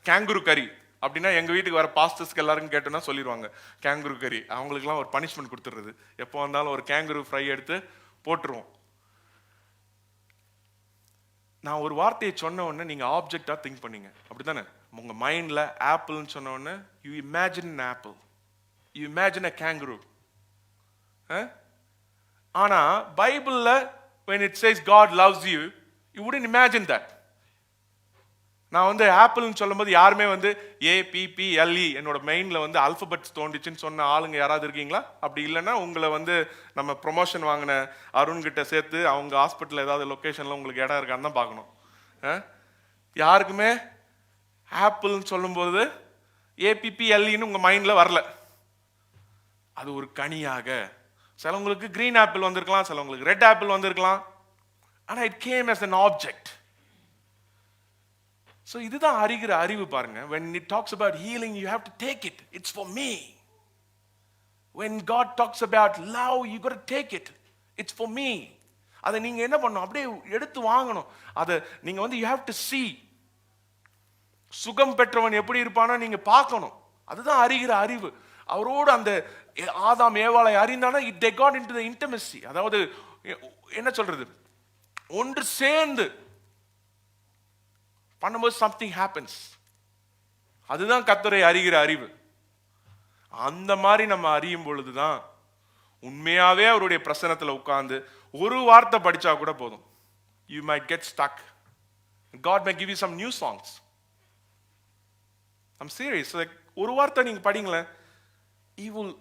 கேங்குரு கறி அப்படின்னா எங்க வீட்டுக்கு வர பாஸ்டர்ஸ்க்கு எல்லாருக்கும் கேட்டோன்னா சொல்லிடுவாங்க கேங்குரு கறி. அவங்களுக்குலாம் ஒரு பனிஷ்மெண்ட் கொடுத்துடுறது. எப்போ வந்தாலும் ஒரு கேங்குரு ஃப்ரை எடுத்து போட்டுருவோம். நான் ஒரு வார்த்தையை சொன்ன உடனே நீங்க ஆப்ஜெக்டா திங்க் பண்ணீங்க, அப்படித்தானே? உங்க மைண்ட்ல ஆப்பிள்னு சொன்ன உடனே you imagine apple, you imagine a kangaroo. ஆனா பைபிள்ல when it says God loves you, you wouldn't imagine that. நான் வந்து ஆப்பிள்னு சொல்லும்போது யாருமே வந்து APPLE என்னோட மெயின்ல வந்து ஆல்பபெட்ஸ் தோண்டிச்சுன்னு சொன்ன ஆளுங்க யாராவது இருக்கீங்களா? அப்படி இல்லைன்னா உங்களை வந்து நம்ம ப்ரொமோஷன் வாங்கின அருண் கிட்ட சேர்த்து அவங்க ஹாஸ்பிட்டல் ஏதாவது லொக்கேஷன்ல உங்களுக்கு இடம் இருக்கான்னு தான் பார்க்கணும். யாருக்குமே ஆப்பிள்னு சொல்லும்போது APPLEன்னு உங்க மைண்ட்ல வரல. அது ஒரு கனியாக, சிலவங்களுக்கு கிரீன் ஆப்பிள் வந்திருக்கலாம், சிலவங்களுக்கு ரெட் ஆப்பிள் வந்திருக்கலாம். ஆனா it came as an object. So இதுதான் அறிகிற அறிவு பாருங்க. When it talks about healing, you have to take it. It's for me. when God talks about love, you got to take it. It's for me. அதை நீங்க என்ன பண்ணணும், அப்படியே எடுத்து வாங்கணும். அதை நீங்க வந்து you have to see. சுகம் பெற்றவன் எப்படி இருப்பானோ நீங்க பார்க்கணும். அதுதான் அறிகிற அறிவு. அவரோடு அந்த ஆதாம் ஏவாளை அறிந்தானா they got into the intimacy. அதாவது என்ன சொல்றது, ஒன்று சேர்ந்து பண்ணும்போது something happens. அதுதான் கர்த்தரை அறிகிற அறிவு. அந்த மாதிரி நம்ம அறியும் பொழுதுதான் உண்மையாவே அவருடைய பிரசன்னத்தில் உட்கார்ந்து ஒரு வார்த்தை படிச்சா கூட போதும். You might get stuck. God may give you some new songs. I'm serious. Like ஒரு வார்த்தை நீங்க படிங்களேன்,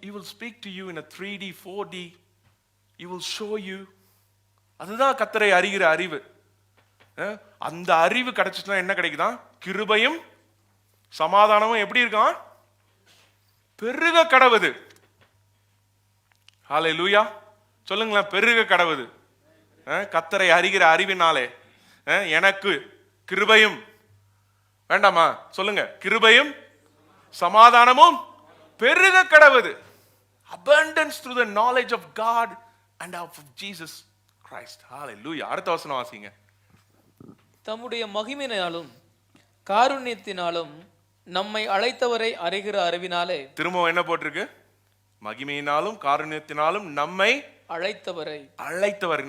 he will speak to you in a 3D 4D. He will show you. அதுதான் கர்த்தரை அறிகிற அறிவு. அந்த அறிவு கிடைச்சிட்டா என்ன கிடைக்குதான், கிருபையும் சமாதானமும் எப்படி இருக்கான், பெருக கடவுது. ஹல்லேலூயா சொல்லுங்களேன், பெருக கடவுது. கர்த்தரை அறிகிற அறிவினாலே எனக்கு கிருபையும் வேண்டாமா சொல்லுங்க, கிருபையும் சமாதானமும் பெருக கடவுது. abundance through the knowledge of God and of Jesus Christ. Hallelujah. அடுத்த வசனம் வாசிங்க. தம்முடைய மகிமையினாலும் காருண்யத்தினாலும் நம்மை அழைத்தவரை அறிகிற அறிவினாலே. திரும்ப என்ன போட்டிருக்கு, மகிமையினாலும் காருண்யத்தினாலும் நம்மை அழைத்தவரை.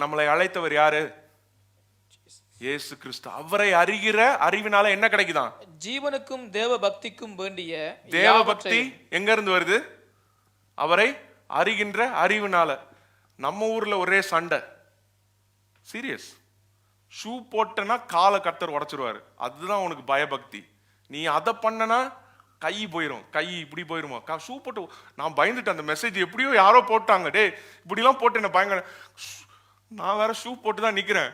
நம்மளை அழைத்தவர் யாரு, இயேசு கிறிஸ்து. அவரை அறிகிற அறிவினால என்ன கிடைக்குதான், ஜீவனுக்கும் தேவ பக்திக்கும் வேண்டிய. தேவ பக்தி எங்க இருந்து வருது, அவரை அறிகின்ற அறிவினால. நம்ம ஊர்ல ஒரே சண்டை, சீரியஸ். ஷூ போட்டனா காலை கர்த்தர் உடைச்சிருவாரு, அதுதான் உனக்கு பயபக்தி. நீ அதை பண்ணனா கை போயிடும், கை இப்படி போயிருமா. ஷூ போட்டு நான் பயந்துட்டேன், அந்த மெசேஜ் எப்படியோ யாரோ போட்டாங்க, டே இப்படிலாம் போட்டு என்ன பயங்கர. நான் வேற ஷூ போட்டு தான் நிக்கிறேன்,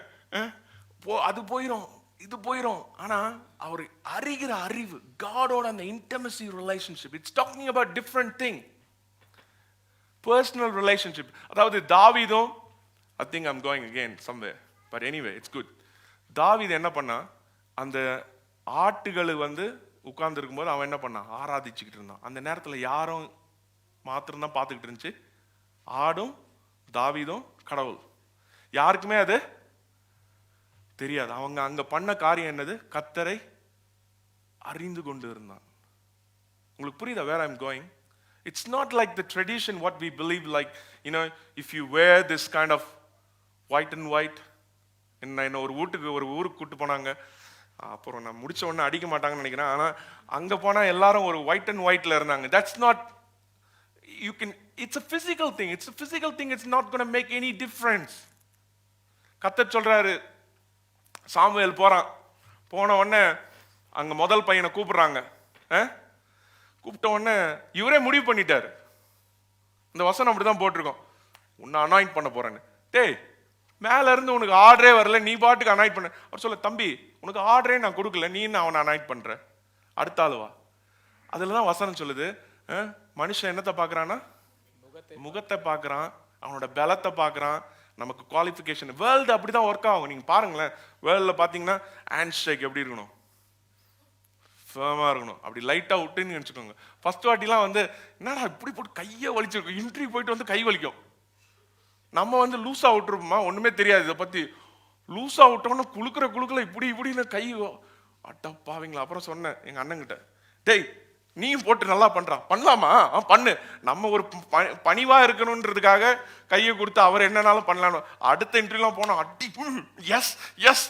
அது போயிடும் இது போயிடும். ஆனா அவர் அறிகிற அறிவு, காடோட அந்த intimacy relationship, it's talking about different thing, personal relationship. அதாவது தாவீதும், I think I'm going again somewhere, but anyway it's good. தாவீது என்ன பண்ணா, அந்த ஆட்டுகள் வந்து உட்கார்ந்து இருக்கும்போது அவன் என்ன பண்ணான், ஆராதிச்சுக்கிட்டு இருந்தான். அந்த நேரத்தில் யாரும் மாத்திரம் தான் பார்த்துக்கிட்டு இருந்துச்சு, ஆடும் தாவீதும் கடவுள். யாருக்குமே அது தெரியாது. அவங்க அங்க பண்ண காரியம் என்னது, கர்த்தரை அறிந்து கொண்டு இருந்தான். உங்களுக்கு புரியுதா where I am going? It's not like the tradition what we believe, like, you know, if you wear this kind of white and white. என்ன ஒரு ஊருக்கு கூட்டு போனாங்க, அப்புறம் நான் முடிச்ச உடனே அடிக்க மாட்டாங்கன்னு நினைக்கிறேன். ஆனால் அங்கே போனால் எல்லாரும் ஒரு ஒயிட் அண்ட் ஒயிட்ல இருந்தாங்க. That's not, you can, it's a physical thing, it's a physical thing, it's not gonna make any difference. கர்த்தர் சொல்றாரு, சாமுவேல் போன உடனே அங்கே முதல் பையனை கூப்பிடுறாங்க. கூப்பிட்ட உடனே இவரே முடிவு பண்ணிட்டாரு, இந்த வசனம் அப்படிதான் போட்டிருக்கோம், உன்னை அனாயிண்ட் பண்ண போறேன்னு. டேய், மேல இருந்து உனக்கு ஆர்டரே வரல, நீ பாட்டுக்கு அனாயிட் பண்ண. அவர் சொல்ல, தம்பி உனக்கு ஆர்டரே நான் கொடுக்கல, நீ என்ன அவனை அனாயிட் பண்ற, அடுத்த ஆளுவா. அதுலதான் வசனம் சொல்லுது, மனுஷன் என்னத்தை பாக்குறான்னா, முகத்தை பாக்குறான், அவனோட பலத்தை பாக்குறான், நமக்கு குவாலிஃபிகேஷன். வேர்ல்டு அப்படிதான் ஒர்க் ஆகும். நீங்க பாருங்களேன், வேர்ல்ட்ல பாத்தீங்கன்னா ஹேண்ட் ஷேக் எப்படி இருக்கணும், ஃபேமா இருக்கணும். அப்படி லைட்டா விட்டுன்னு நினைச்சுக்கோங்க. ஃபர்ஸ்ட் வாட்டிலாம் வந்து என்னடா இப்படி போட்டு கையை வலிச்சிருக்கும், இன்டர்வியூ போயிட்டு வந்து கை வலிக்கும். நம்ம வந்து லூஸா விட்டுருப்போமா, ஒண்ணுமே தெரியாது இதை பத்தி. லூஸா விட்டோம்னா குளுக்குல இப்படின்னு கை அட்டப்பாவீங்களா. அப்புறம் சொன்னேன் எங்க அண்ணங்கிட்ட, டேய் நீயும் போட்டு நல்லா பண்ணலாமா, பண்ணு. நம்ம ஒரு பணிவா இருக்கணும்ன்றதுக்காக கையை கொடுத்து அவர் என்னன்னாலும் பண்ணலாம். அடுத்த இன்டர்வியூலாம் போனா அடி, எஸ் எஸ்,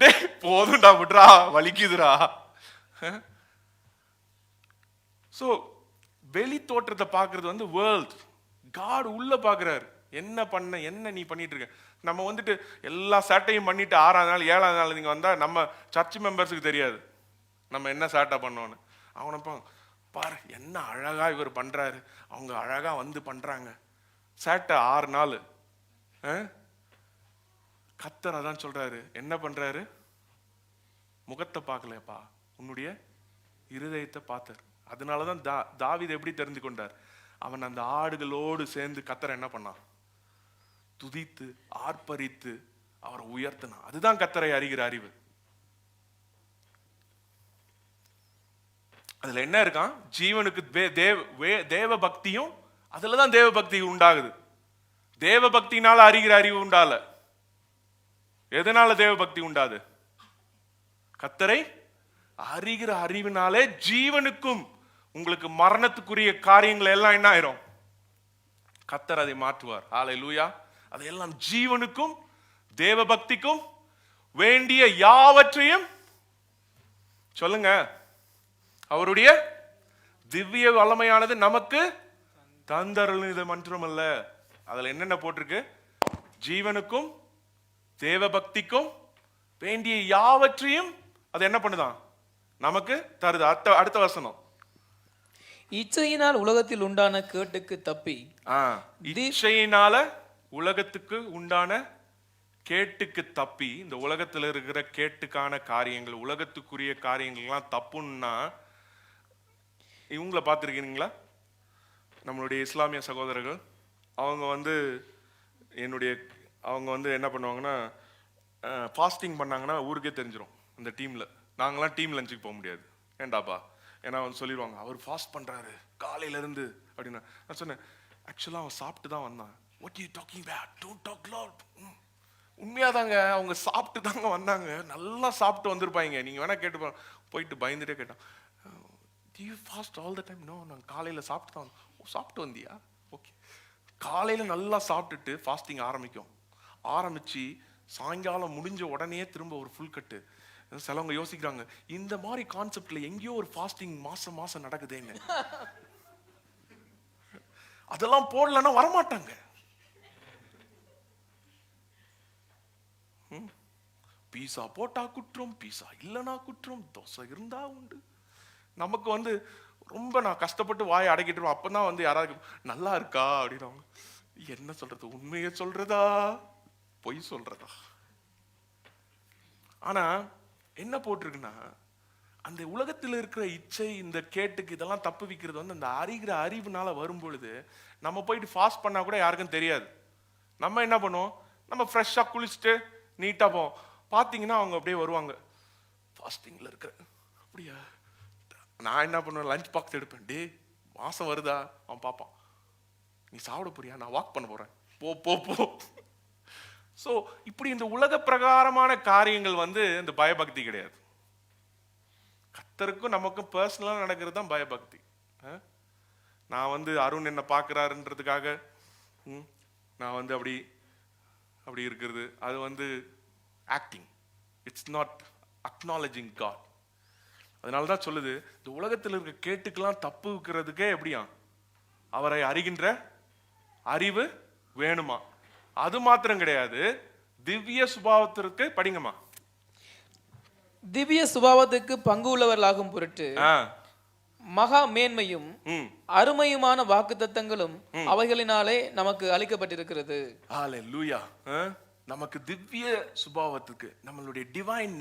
டேய் போதும்டா விட்றா, வலிக்குதுடா. சோ வெளி தோற்றத்தை பாக்குறது வந்து வேர்ல்ட், காட் உள்ள பாக்குறாரு. என்ன நீ பண்ணிட்டு இருக்க. நம்ம வந்துட்டு எல்லா சேட்டையும் பண்ணிட்டு 6ஆவது நாள் 7ஆவது நாள் நீங்க வந்தா நம்ம சர்ச் மெம்பர்ஸுக்கு தெரியாது நம்ம என்ன சேட்டை பண்ணோன்னு. அவனை பாரு என்ன அழகா இவர் பண்றாரு, அவங்க அழகா வந்து பண்றாங்க. சேட்டை 6 நாள். கர்த்தர் அதான் சொல்றாரு, என்ன பண்றாரு, முகத்தை பார்க்கலப்பா, உன்னுடைய இருதயத்தை பார்த்தார். அதனாலதான் தாவீது எப்படி தெரிந்து கொண்டார், அவன் அந்த ஆடுகளோடு சேர்ந்து கர்த்தர் என்ன பண்ணான், துதித்து ஆர்ப்பரித்து அவரை உயர்த்தினான். அதுதான் கர்த்தரை அறிகிற அறிவு. அதுல என்ன இருக்கான், ஜீவனுக்கு தேவ பக்தியும் அதுலதான் தேவ பக்தி உண்டாகுது. தேவ பக்தினால அறிகிற அறிவு உண்டால. எதனால தேவ பக்தி உண்டாது? கர்த்தரை அறிகிற அறிவினாலே ஜீவனுக்கும் உங்களுக்கு மரணத்துக்குரிய காரியங்கள் எல்லாம் என்ன ஆயிரும்? கர்த்தர் அதை மாற்றுவார். ஹல்லேலூயா. அதையெல்லாம் ஜீவனுக்கும் தேவ பக்திக்கும் வேண்டிய யாவற்றையும் சொல்லுங்க, அவருடைய திவ்ய வல்லமையானது நமக்கு தந்தருளும். இது மன்றமல்ல. அதுல என்னென்ன போட்டிருக்கு? ஜீவனுக்கும் தேவ பக்திக்கும் வேண்டிய யாவற்றையும் அது என்ன பண்ணுதான்? நமக்கு தருது. அடுத்த வசனம், இச்சையினால் உலகத்தில் உண்டான கேட்டுக்கு தப்பி. இச்சையினால உலகத்துக்கு உண்டான கேட்டுக்கு தப்பி. இந்த உலகத்துல இருக்கிற கேட்டுக்கான காரியங்கள், உலகத்துக்குரிய காரியங்கள்லாம் தப்புன்னா, இவங்களை பார்த்துருக்கீங்களா? நம்மளுடைய இஸ்லாமிய சகோதரர்கள் அவங்க அவங்க என்ன பண்ணுவாங்கன்னா, ஃபாஸ்டிங் பண்ணாங்கன்னா ஊருக்கே தெரிஞ்சிடும் இந்த டீம்ல. நாங்களாம் டீம் லஞ்சுக்கு போக முடியாது. ஏண்டாப்பா? ஏன்னா வந்து சொல்லிடுவாங்க, அவர் ஃபாஸ்ட் பண்றாரு காலையில இருந்து அப்படின்னா. நான் சொன்னேன், ஆக்சுவலா அவன் சாப்பிட்டு தான் வந்தான். What you talking about? Don't talk loud. உண்மையாதாங்க, அவங்க சாப்பிட்டு தாங்க வந்தாங்க. நல்லா சாப்பிட்டு வந்திருப்பாங்க. நீங்க வேணா கேட்டு போயிட்டு பயந்துட்டே கேட்டான், do you fast all the time? No, நான் காலையில சாப்பிட்டு தான் வந்தேன். சாப்பிட்டு வந்தியா? ஓகே. காலையில நல்லா சாப்பிட்டுட்டு ஃபாஸ்டிங் ஆரம்பிச்சு சாயங்காலம் முடிஞ்ச உடனே திரும்ப ஒரு ஃபுல் கட்டு. சிலவங்க யோசிக்கிறாங்க, இந்த மாதிரி கான்செப்ட்ல எங்கேயோ ஒரு ஃபாஸ்டிங் மாசம் நடக்குதுன்னு. அதெல்லாம் போடலன்னா வரமாட்டாங்க. பீஸா போட்டா குற்றம், பீஸா இல்லைன்னா குற்றம், தோசை இருந்தா உண்டு. நமக்கு ரொம்ப நான் கஷ்டப்பட்டு வாயை அடக்கிட்டு அப்பதான் யாராவது நல்லா இருக்கா அப்படின்னு. என்ன சொல்றது? உண்மையை சொல்றதா பொய் சொல்றதா? ஆனா என்ன போட்டிருக்குன்னா, அந்த உலகத்தில் இருக்கிற இச்சை, இந்த கேட்டுக்கு இதெல்லாம் தப்பு வைக்கிறது அந்த அறிகிற அறிவுனால வரும் பொழுது நம்ம போயிட்டு ஃபாஸ்ட் பண்ணா கூட யாருக்கும் தெரியாது. நம்ம என்ன பண்ணுவோம்? நம்ம ஃப்ரெஷ்ஷா குளிச்சுட்டு நீட்டா போவோம். பாத்தீங்கன்னா அவங்க அப்படியே வருவாங்க, ஃபாஸ்டிங்ல இருக்கிற. அப்படியா? நான் என்ன பண்ணுவேன்? லஞ்ச் பாக்ஸ் எடுப்பேன். டே மாசம் வருதா? அவன் பாப்பான், நீ சாப்பிட போறியா? நான் வாக் பண்ண போறேன். போ போ போ. சோ இப்படி இந்த உலக பிரகாரமான காரியங்கள் இந்த பயபக்தி கிடையாது. கர்த்தருக்கும் நமக்கும் பர்சனலா நடக்கிறது தான் பயபக்தி. நான் அருண் என்ன பார்க்கிறாருன்றதுக்காக நான் அப்படி இருக்கிறது, அது acting. It's not acknowledging God. அதனாலதான் சொல்லுது, இந்த உலகத்தில் இருக்க கேட்டுக்கெல்லாம் தப்பு வைக்கிறதுக்கே எப்படியா? அவரை அறிகின்ற அறிவு வேணுமா? அது மாத்திரம் கிடையாது, திவ்ய சுபாவத்திற்கு படிங்கம்மா. திவ்ய சுபாவத்துக்கு பங்கு உள்ளவர்களாகும் பொருட்டு மகா மேன்மையும் அருமையுமான வாக்குத்தத்தங்களும் அவைகளினாலே நமக்கு அளிக்கப்பட்டிருக்கிறது. ஹல்லேலூயா. நமக்கு திவ்ய சுபாவத்துக்கு நம்மளுடைய டிவைன்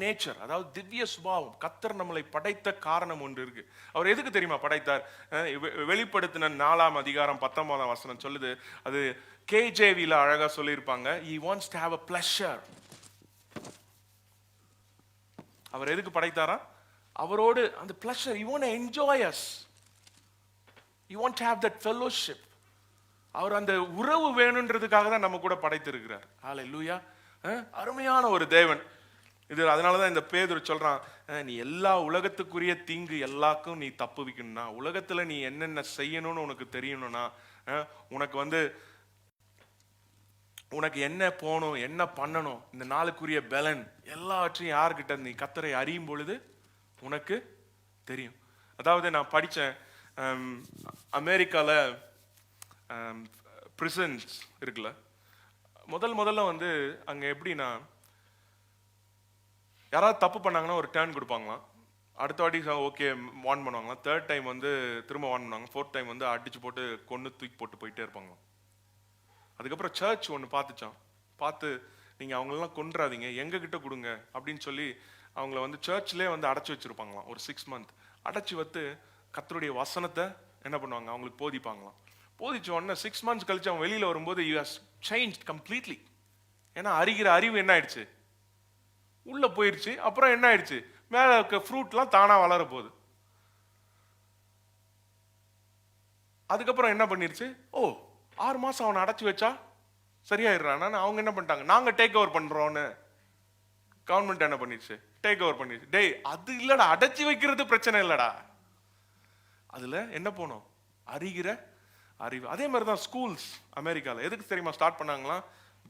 நேச்சர், அதாவது திவ்ய சுபாவம். கர்த்தர் நம்மளை படைத்த காரணம் ஒன்று இருக்கு. அவர் எதுக்கு தெரியுமா படைத்தார்? வெளிப்படுத்தின 4ஆம் அதிகாரம் 19ஆம் வசனம் சொல்லுது. அது KJVல அழகா சொல்லியிருப்பாங்க. He wants to have a pleasure. அவர் எதுக்கு படைத்தாரா? அவரோடு அந்த pleasure, he want to enjoy us. He want to have that fellowship. அவர் அந்த உறவு வேணுன்றதுக்காக தான் நம்ம கூட படைத்திருக்கிறார். ஹல்லேலூயா. அருமையான ஒரு தேவன் இது. அதனாலதான் இந்த பேதுரு சொல்றான், நீ எல்லா உலகத்துக்குரிய தீங்கு எல்லாருக்கும் நீ தப்பு வைக்கணும்னா, உலகத்துல நீ என்னென்ன செய்யணும்னு உனக்கு தெரியணும்னா, உனக்கு என்ன போகணும், என்ன பண்ணணும், இந்த நாளுக்குரிய பலன் எல்லாவற்றையும் யாருக்கிட்ட நீ கர்த்தரை அறியும் பொழுது உனக்கு தெரியும். அதாவது நான் படித்தேன், அமெரிக்கால பிரிசன்ஸ் இருக்குல்ல, முதல்ல அங்க எப்படின்னா, யாராவது தப்பு பண்ணாங்கன்னா ஒரு டர்ன் கொடுப்பாங்களாம். அடுத்த வாட்டி ஓகே வார்ன் பண்ணுவாங்களாம். தேர்ட் டைம் திரும்ப வார்ன் பண்ணுவாங்க. ஃபோர்த் டைம் அடிச்சு போட்டு கொண்டு தூக்கி போட்டு போயிட்டே இருப்பாங்களாம். அதுக்கப்புறம் சர்ச் ஒன்று பார்த்து நீங்கள் அவங்களெல்லாம் கொன்றாதீங்க, எங்ககிட்ட கொடுங்க அப்படின்னு சொல்லி அவங்கள சர்ச்லேயே அடைச்சி வச்சிருப்பாங்களாம். ஒரு 6 months அடைச்சி கர்த்தருடைய வசனத்தை என்ன பண்ணுவாங்க, அவங்களுக்கு போதிப்பாங்களாம். போதிச்ச உடனே 6 months கழிச்சு அவன் வெளியில் வரும்போது யூ ஹஸ் சேஞ்ச்ட் கம்ப்ளீட்லி. ஏன்னா அறிகிற அறிவு என்ன ஆயிடுச்சு, உள்ள போயிடுச்சு. அப்புறம் என்ன ஆயிடுச்சு, மேல இருக்க ஃப்ரூட்லாம் தானா வளர போகுது. அதுக்கப்புறம் என்ன பண்ணிருச்சு, ஓ 6 மாசம் அவனை அடைச்சி வச்சா சரியாயிடுறான். அவங்க என்ன பண்ணிட்டாங்க, நாங்க டேக் ஓவர் பண்றோம்னு கவர்மெண்ட் என்ன பண்ணிருச்சு, டேக் ஓவர் பண்ணிருச்சு. டேய் அது இல்லடா, அடைச்சி வைக்கிறது பிரச்சனை இல்லடா, அதுல என்ன போனோம், அறிகிற அறிவு. அதே மாதிரிதான் ஸ்கூல்ஸ் அமெரிக்கால எதுக்கு தெரியுமா ஸ்டார்ட் பண்ணாங்களாம்,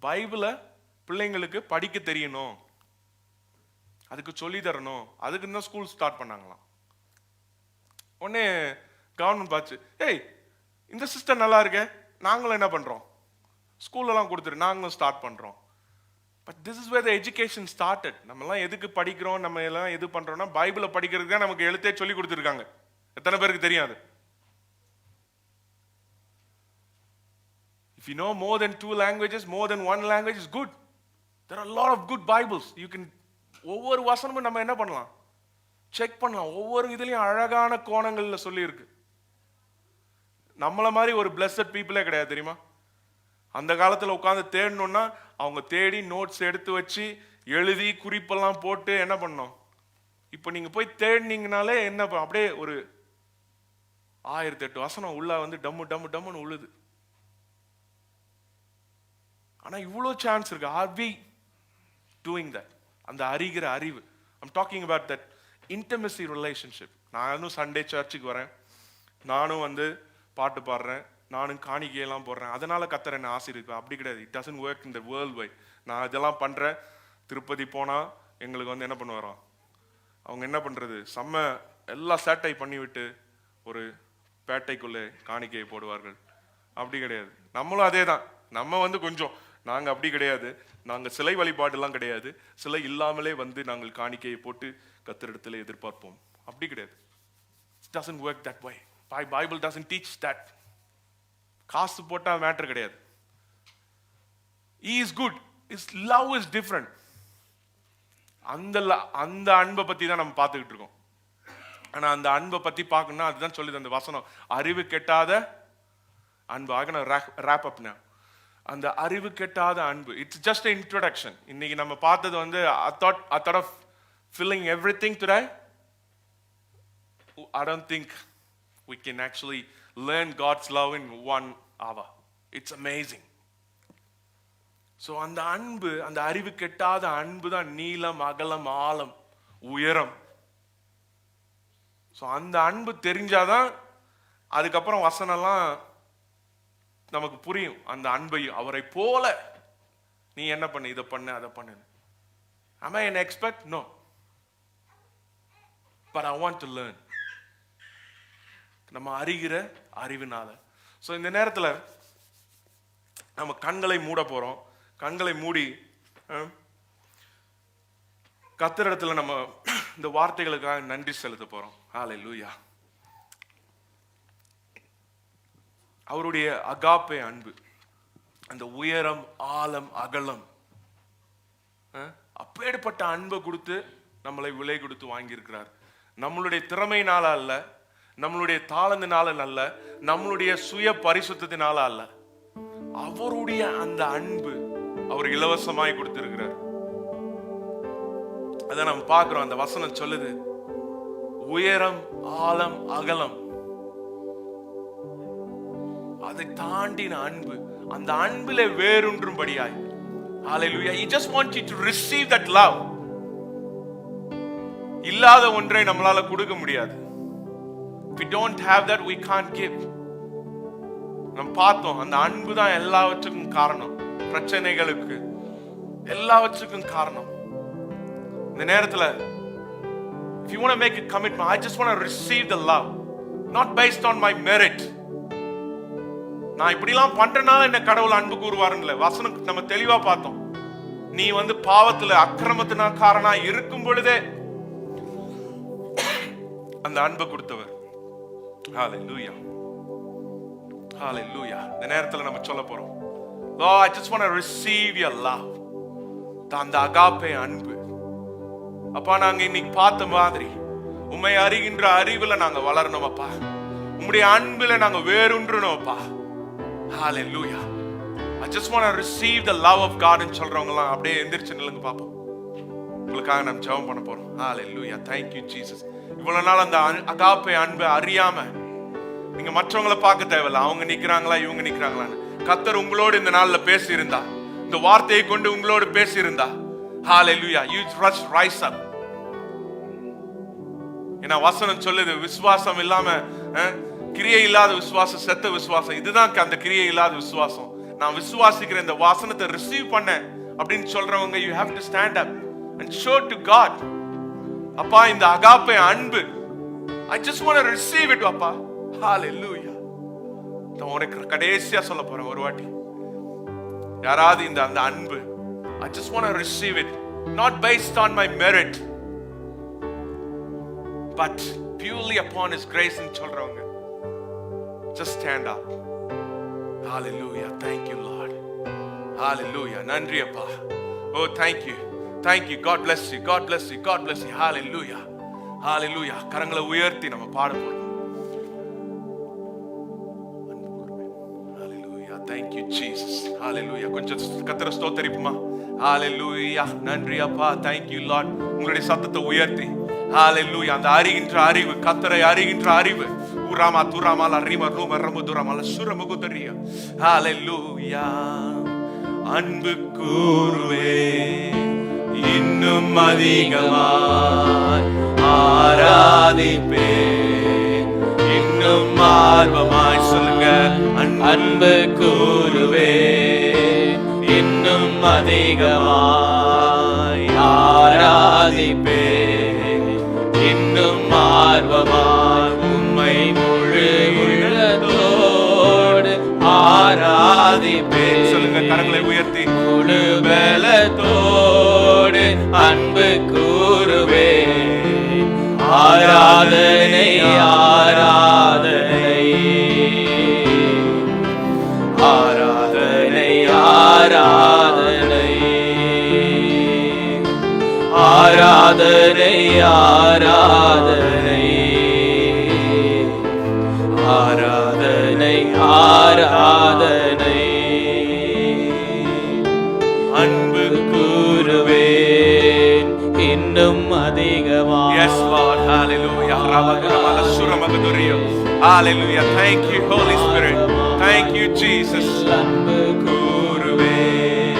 பைபிளை பிள்ளைங்களுக்கு படிக்க தெரியணும், அதுக்கு சொல்லி தரணும், அதுக்கு தான் ஸ்கூல் ஸ்டார்ட் பண்ணாங்களாம். உடனே கவர்மெண்ட் பார்த்து, ஏய் இந்த சிஸ்டம் நல்லா இருக்கே, நாங்களும் என்ன பண்றோம், ஸ்கூல்லலாம் கொடுத்துரு, நாங்களும் ஸ்டார்ட் பண்றோம். But this is where the education started. நம்ம எல்லாம் எதுக்கு படிக்கிறோம், நம்ம எல்லாம் எது பண்றோம்னா பைபிளை படிக்கிறதுக்கு தான் நமக்கு எழுத்தே சொல்லி கொடுத்துருக்காங்க. எத்தனை பேருக்கு தெரியாது? If you know more than 2 languages, more than 1 language is good. There are a lot of good Bibles. You can ஒவ்வொரு வசனமும் நம்ம என்ன பண்ணலாம், செக் பண்ணலாம். ஒவ்வொரு இதுலயும் அழகான கோணங்கள்ல சொல்லி இருக்கு. நம்மள மாதிரி ஒரு பிளஸட் பீப்புளே கிடையாது தெரியுமா. அந்த காலத்துல உட்கார்ந்து தேடணும்னா அவங்க தேடி நோட்ஸ் எடுத்து வச்சு எழுதி குறிப்பெல்லாம் போட்டு என்ன பண்ணோம். இப்ப நீங்க போய் தேடினீங்கனாலே என்ன அப்படியே ஒரு 1008 வசனம் உள்ள வந்து டம்மு டம்மு டம்முன்னு உழுது. ஆனா இவ்வளோ சான்ஸ் இருக்கு. Are we doing that? அந்த அறிகிற அறிவு. I'm talking about that intimacy relationship. நானும் சண்டே சர்ச்சுக்கு வரேன், நானும் வந்து பாட்டு பாடுறேன், நானும் காணிக்கையெல்லாம் போடுறேன், அதனால கர்த்தர் என்ன ஆசீர்வதிப்பார். அப்படி கிடையாது. It doesn't work in the world wide. நான் இதெல்லாம் பண்றேன், திருப்பதி போனா எங்களுக்கு வந்து என்ன பண்ணுவாரோ, அவங்க என்ன பண்றது, செம்ம எல்லா சேட்டை பண்ணிவிட்டு ஒரு பேட்டைக்குள்ளே காணிக்கையை போடுவார்கள். அப்படி கிடையாது. நம்மளும் அதே தான். நம்ம வந்து கொஞ்சம் நாங்க அப்படி கிடையாது. நாங்க சிலை வழிபாடுலாம் கிடையாது. சிலை இல்லாமலே வந்து நாங்கள் காணிக்கையை போட்டு கர்த்தரிடத்தில் எதிர்பார்ப்போம். அப்படி கிடையாது. It doesn't work that way. Bible doesn't teach that. காசு போட்டா மேட்டர் கிடையாது. He is good. His love is different. அந்த அன்பை பத்தி தான் நம்ம பார்த்துக்கிட்டு இருக்கோம். ஆனா அந்த அன்பை பத்தி பார்க்கணும்னா அதுதான் சொல்லுது அந்த வசனம், அறிவு கெட்டாத அன்பு. ஆக wrap up now. அந்த அறிவு கெட்டாத அன்பு, இட்ஸ் ஜஸ்ட் இன்ட்ரோடக்ஷன். இன்னைக்கு நம்ம பார்த்தது வந்து I thought of filling everything today. I don't think we can actually learn God's love in 1 hour. It's amazing. So அந்த அன்பு, அந்த அறிவு கெட்டாத அன்பு தான் நீளம், அகலம், ஆழம், உயரம். ஸோ அந்த அன்பு தெரிஞ்சாதான் அதுக்கப்புறம் வசனம்லாம் நமக்கு புரியும். அந்த அன்பை அவரை போல நீ என்ன பண்ணு, இதை பண்ணு, அதை பண்ணு. Am I an expert? No. But I want to learn. நம்ம அறிகிற அறிவினால. ஸோ இந்த நேரத்தில் நம்ம கண்களை மூட போறோம். கண்களை மூடி கர்த்தரிடத்துல நம்ம இந்த வார்த்தைகளுக்காக நன்றி செலுத்த போறோம். ஹல்லேலூயா. அவருடைய அகாப்பே அன்பு, அந்த உயரம், ஆழம், அகலம், அப்பேற்பட்ட அன்பை கொடுத்து நம்மளை விலை கொடுத்து வாங்கியிருக்கிறார். நம்மளுடைய திறமையினால அல்ல, நம்மளுடைய தாளந்தினால அல்ல, நம்மளுடைய சுய பரிசுத்தத்தினால அல்ல, அவருடைய அந்த அன்பு அவர் இலவசமாய் கொடுத்திருக்கிறார். அத நம்ம பார்க்கிறோம். அந்த வசனம் சொல்லுது, உயரம், ஆழம், அகலம், அதை தாண்டின அன்பு, அந்த அன்பிலே வேரூன்றும்படியாய். ஹல்லேலூயா. He just wants you to receive that love. இல்லாத ஒன்றை நம்மளால கொடுக்க முடியாது. If we don't have that, we can't give. நம்ம பார்த்தோம், அந்த அன்பு தான் எல்லாவற்றுக்கும் காரணம், பிரச்சனைகளுக்கு எல்லாவற்றுக்கும் காரணம். இந்த நேரத்துல if you want to make a commitment, I just want to receive the love, not based on my merit. நான் இப்படிலாம் பண்றனால என்ன கடவுள் அன்பு கூறுவாருன்னு வசனம் நம்ம தெளிவா பார்த்தோம். நீ வந்து பாவத்துல அக்கிரமத்தினா காரணா இருக்கும் பொழுதே அந்த அன்பை கொடுத்தவர். ஹல்லேலூயா. ஹல்லேலூயா. இந்த நேரத்துல நம்ம சொல்ல போறோம், Lord, I just want to receive your love. அந்த அகாப்பே அன்பு. அப்பா, நாங்க இன்னைக்கு பார்த்த மாதிரி உம்மை அறிகின்ற அறிவுல நாங்க வளரணும் அப்பா. உம்முடைய அன்புல நாங்க வேரூன்றணும் அப்பா. Hallelujah. I just want to receive the love of God ன்னு சொல்றவங்கலாம் அப்படியே எந்திரிச்சு நில்லுங்க பாப்போம். உங்களுக்காக நம்ம ஜெபம் பண்ண போறோம். Hallelujah. Thank you Jesus. இவ்வளவு நாள் அந்த அகாப்பே அன்பை அறியாம நீங்க மற்றவங்களை பார்க்க தேவையில்ல, அவங்க நிக்கிறாங்களா இவங்க நிக்கிறாங்களான்னு. கர்த்தர் உங்களோடு இந்த நாள்ல பேசி இருந்தா, இந்த வார்த்தையை கொண்டு உங்களோடு பேசி இருந்தா, ஹalleluya, you just rise up. ஏன்னா வசனம் சொல்லுது, விசுவாசம் இல்லாம கிரியை இல்லாத விசுவாசம் செத்த விசுவாசம். இதுதான் அந்த கிரியை இல்லாத விசுவாசம். நான் விசுவாசிக்கிற இந்த வசனத்தை ரிசீவ் பண்ண அப்படின்னு சொல்றவங்க, you have to stand up and show to God. அப்பா, இந்த அகாப்பே அன்பு, I just want to receive it அப்பா. ஹalleluya. நான் உனக்கு கடைசியா சொல்ல போறேன் ஒரு வாட்டி. யாராவது இந்த அந்த அன்பு, I just want to receive it, not based on my merit but purely upon his grace ன்னு சொல்றவங்க, just stand up. Hallelujah. Thank you Lord. Hallelujah. நன்றி அப்பா. Oh, thank you. Thank you. God bless you. God bless you. God bless you. Hallelujah. Hallelujah. கரங்களை உயர்த்தி நம்ம பாட போறோம். Hallelujah. Thank you Jesus. Hallelujah. கொஞ்சம் கர்த்தரை ஸ்தோத்திரிப்போமா? Hallelujah. நன்றி அப்பா. Thank you Lord. உங்களுடைய சத்தத்தை உயர்த்தி, ஹalleluya, அந்த அறிகின்ற அறிவு, கர்த்தரை அறிகின்ற அறிவு, உராமா துராமால ரிம ரோம ரமுதுராமால சுரமுகுதரியா, ஹalleluya. அன்பு கூறுவே இன்னும் அதிகமாய் ஆராதிப்பே, இன்னும் ஆர்வமாய் சொல்லுங்க, அன்பு கூறுவே இன்னும் அதிகமாய் ஆராதிப்பே, இன்னும் ஆர்வமாய் உம்மை முழு உள்ளத்தோடு ஆராதிப்பே. சொல்லுங்க, கரங்களை உயர்த்தி, முழு பலத்தோடு அன்பு கூறுவே, ஆராதனை ஆராதனை ஆராதனை ஆராதனை ஆராதனை ஆராதனை ஆராதனை ஆராதனை அன்பு கூறுவேன் இன்னும் அதிகமாக. Yes Lord, hallelujah. Rabagramala suramagduriyo. Hallelujah. Thank you Holy Spirit. Thank you Jesus. அன்பு கூறுவேன்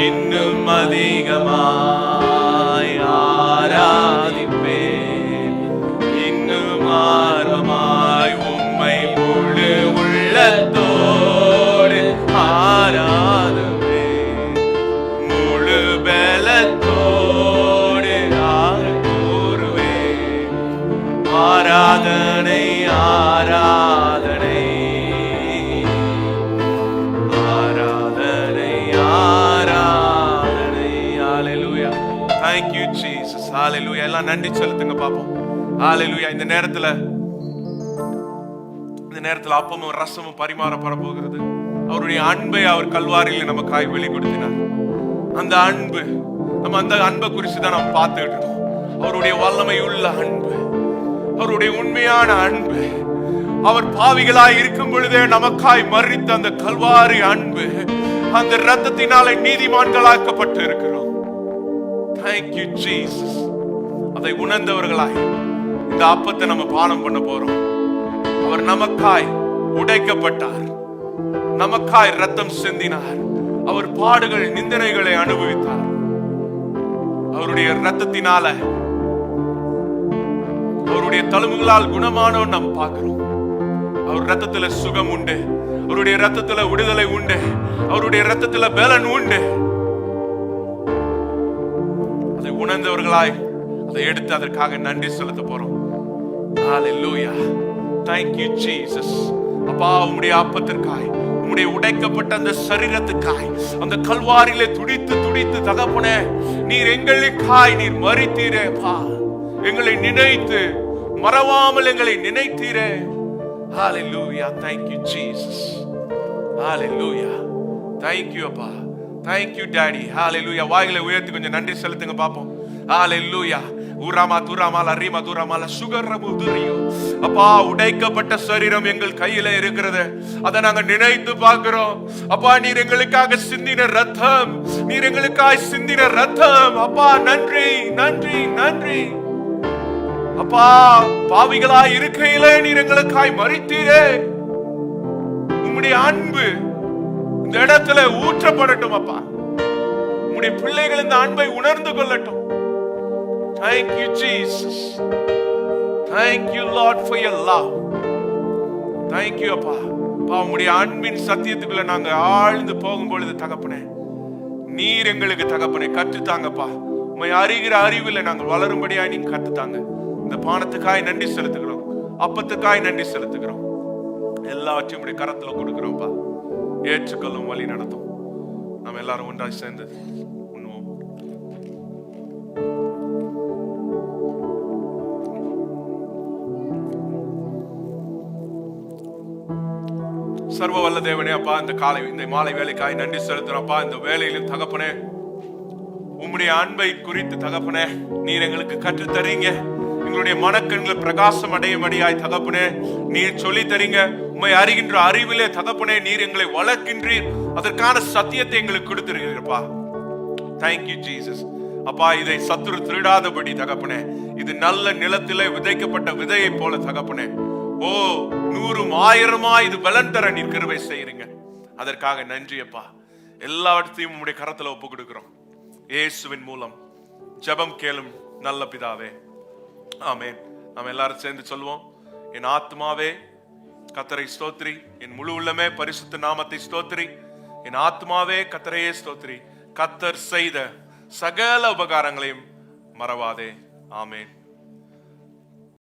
இன்னும் அதிகமாய் ஆராதிப்பேன், இன்னும் ஆர்வமாய் உம்மை முழு உள்ளத்தோடு ஆராதுவேன், முழு பலத்தோடு கூறுவேன், ஆராதனை ஆராதனை ஆராதனை ஆராதனை. Hallelujah. Thank you Jesus. Hallelujah. எல்லாம் நன்றி செலுத்துங்க பாப்போம். Hallelujah. இந்த நேரத்துல அப்பமும் ரசமும் பரிமாறப்பட போகிறது. அவருடைய அன்பை அவர் கல்வாரியில் நமக்காய் வெளிப்படுத்தினார். அந்த அன்பு, நம்ம அந்த அன்பை குறித்து தான் நம்ம பார்த்துட்டு இருக்கோம். அவருடைய வல்லமை உள்ள அன்பு, அவருடைய உண்மையான அன்பு, அவர் பாவிகளாய் இருக்கும் பொழுதே நமக்காய் மரித்த அந்த கல்வாரி அன்பு, அந்த இரத்தத்தினாலே நீதிமான்களாக்கப்பட்டு இருக்கிறோம். Thank you Jesus. அதை உணர்ந்தவர்களாய் இந்த அப்பத்தை நம்ம பானம் பண்ண போறோம். அவர் நமக்காய் உடைக்கப்பட்டார், நமக்காய் இரத்தம் சிந்தினார், அவர் பாடுகள் நிந்தனைகளை அனுபவித்தார். அவருடைய இரத்தத்தினால, அவருடைய தழும்புகளால் குணமானோம் நாம் பார்க்கிறோம். அவர் இரத்தத்துல சுகம் உண்டு, அவருடைய இரத்தத்துல விடுதலை உண்டு, அவருடைய இரத்தத்துல பலன் உண்டு. அதை உணர்ந்தவர்களாய் அதை எடுத்து அதற்காக நன்றி செலுத்த போறோம். Hallelujah. Thank you Jesus. அப்பா, உம்முடைய அப்பத்திற்காய், உம்முடைய உடைக்கப்பட்ட அந்த சரீரத்துக்காய், அந்த கல்வாரியிலே துடித்து துடித்து தகப்பனே, நீர் எங்களுக்காய் நீர் மரித்தீரே அப்பா, எங்களை நினைத்து மறவாமல் எங்களை நினைத்தீரே. Hallelujah. Thank you Jesus. Hallelujah. Thank you அப்பா. Thank you Daddy. Hallelujah. வாய்களை உயர்த்தி கொஞ்சம் நன்றி செலுத்துங்க பாப்போம். Hallelujah. உராமா துராமால ரீமா துராமால சுகரமு துரியோ. அப்பா, உடைக்கப்பட்ட சரீரம் எங்கள் கையில இருக்கிறது, அதை நாங்க நினைத்து பார்க்கிறோம். அப்பா, நீர் எங்களுக்காக சிந்தின ரத்தம், நீர் எங்களுக்காக சிந்தின ரத்தம். அப்பா, நன்றி நன்றி நன்றி. அப்பா, பாவிகளாய் இருக்கையிலே நீர் எங்களுக்காய் மரித்தீரே. உம்முடைய அன்பு இந்த இடத்துல ஊற்றப்படட்டும் அப்பா. உம்முடைய பிள்ளைகள் இந்த அன்பை உணர்ந்து கொள்ளட்டும். Thank you Jesus. Thank you Lord for your love. Thank you அப்பா. உம்முடைய அன்பின் சத்தியத்துக்குள்ள நாங்க ஆழ்ந்து போகும் பொழுது தகப்பனே, நீர் எங்களுக்கு தகப்பனே கற்றுத்தாங்கப்பா. உம்மை அறிகிற அறிவில் நாங்கள் வளரும்படியா நீங்க கற்றுத்தாங்க. இந்த பானத்துக்காய் நன்றி செலுத்துகிறோம், அப்பத்துக்காய் நன்றி செலுத்துகிறோம். எல்லாவற்றையும் உடைய கரத்துல கொடுக்கிறோம்ப்பா. ஏற்றுக்கொள்ளும், வழி நடத்தும். நாம் எல்லாரும் ஒன்றாய் சேர்ந்து உண்ணுவோம். சர்வ வல்ல தேவனே அப்பா, இந்த மாலை வேலைக்காய் நன்றி செலுத்துறோம்ப்பா. இந்த வேலையிலும் தகப்பனே, உம்முடைய அன்பை குறித்து தகப்பனே நீர் எங்களுக்கு கற்றுத்தரீங்க. எங்களுடைய மனக்கண்களை பிரகாசம் அடையும்படியாய் தகப்பனே நீர் சொல்லி தரீங்க. உம்மை அறிகின்ற அறிவிலே தகப்பனே நீர் எங்களை வளர்க்கின்றீர். அதற்கான சத்தியத்தை எங்களுக்கு கொடுத்திருக்கிறப்பா. Thank you Jesus. அப்பா, இதை சத்துரு திருடாதபடி தகப்பனே, இது நல்ல நிலத்திலே விதைக்கப்பட்ட விதையை போல தகப்பனே, 100 1000 இது பலன் தர நீர் கிருபை செய்யுங்க. அதற்காக நன்றி அப்பா. எல்லாவற்றையும் உம்முடைய கரத்துல ஒப்பு கொடுக்கிறோம். இயேசுவின் மூலம் ஜெபம் கேளும் நல்ல பிதாவே, ஆமென். நாம் எல்லாரும் சேர்ந்து சொல்லுவோம். என் ஆத்மாவே கர்த்தரை ஸ்தோத்திரி, என் முழு உள்ளமே பரிசுத்த நாமத்தை ஸ்தோத்திரி. என் ஆத்மாவே கர்த்தரையே ஸ்தோத்திரி, கர்த்தர் செய்த சகல உபகாரங்களையும் மறவாதே. ஆமென்.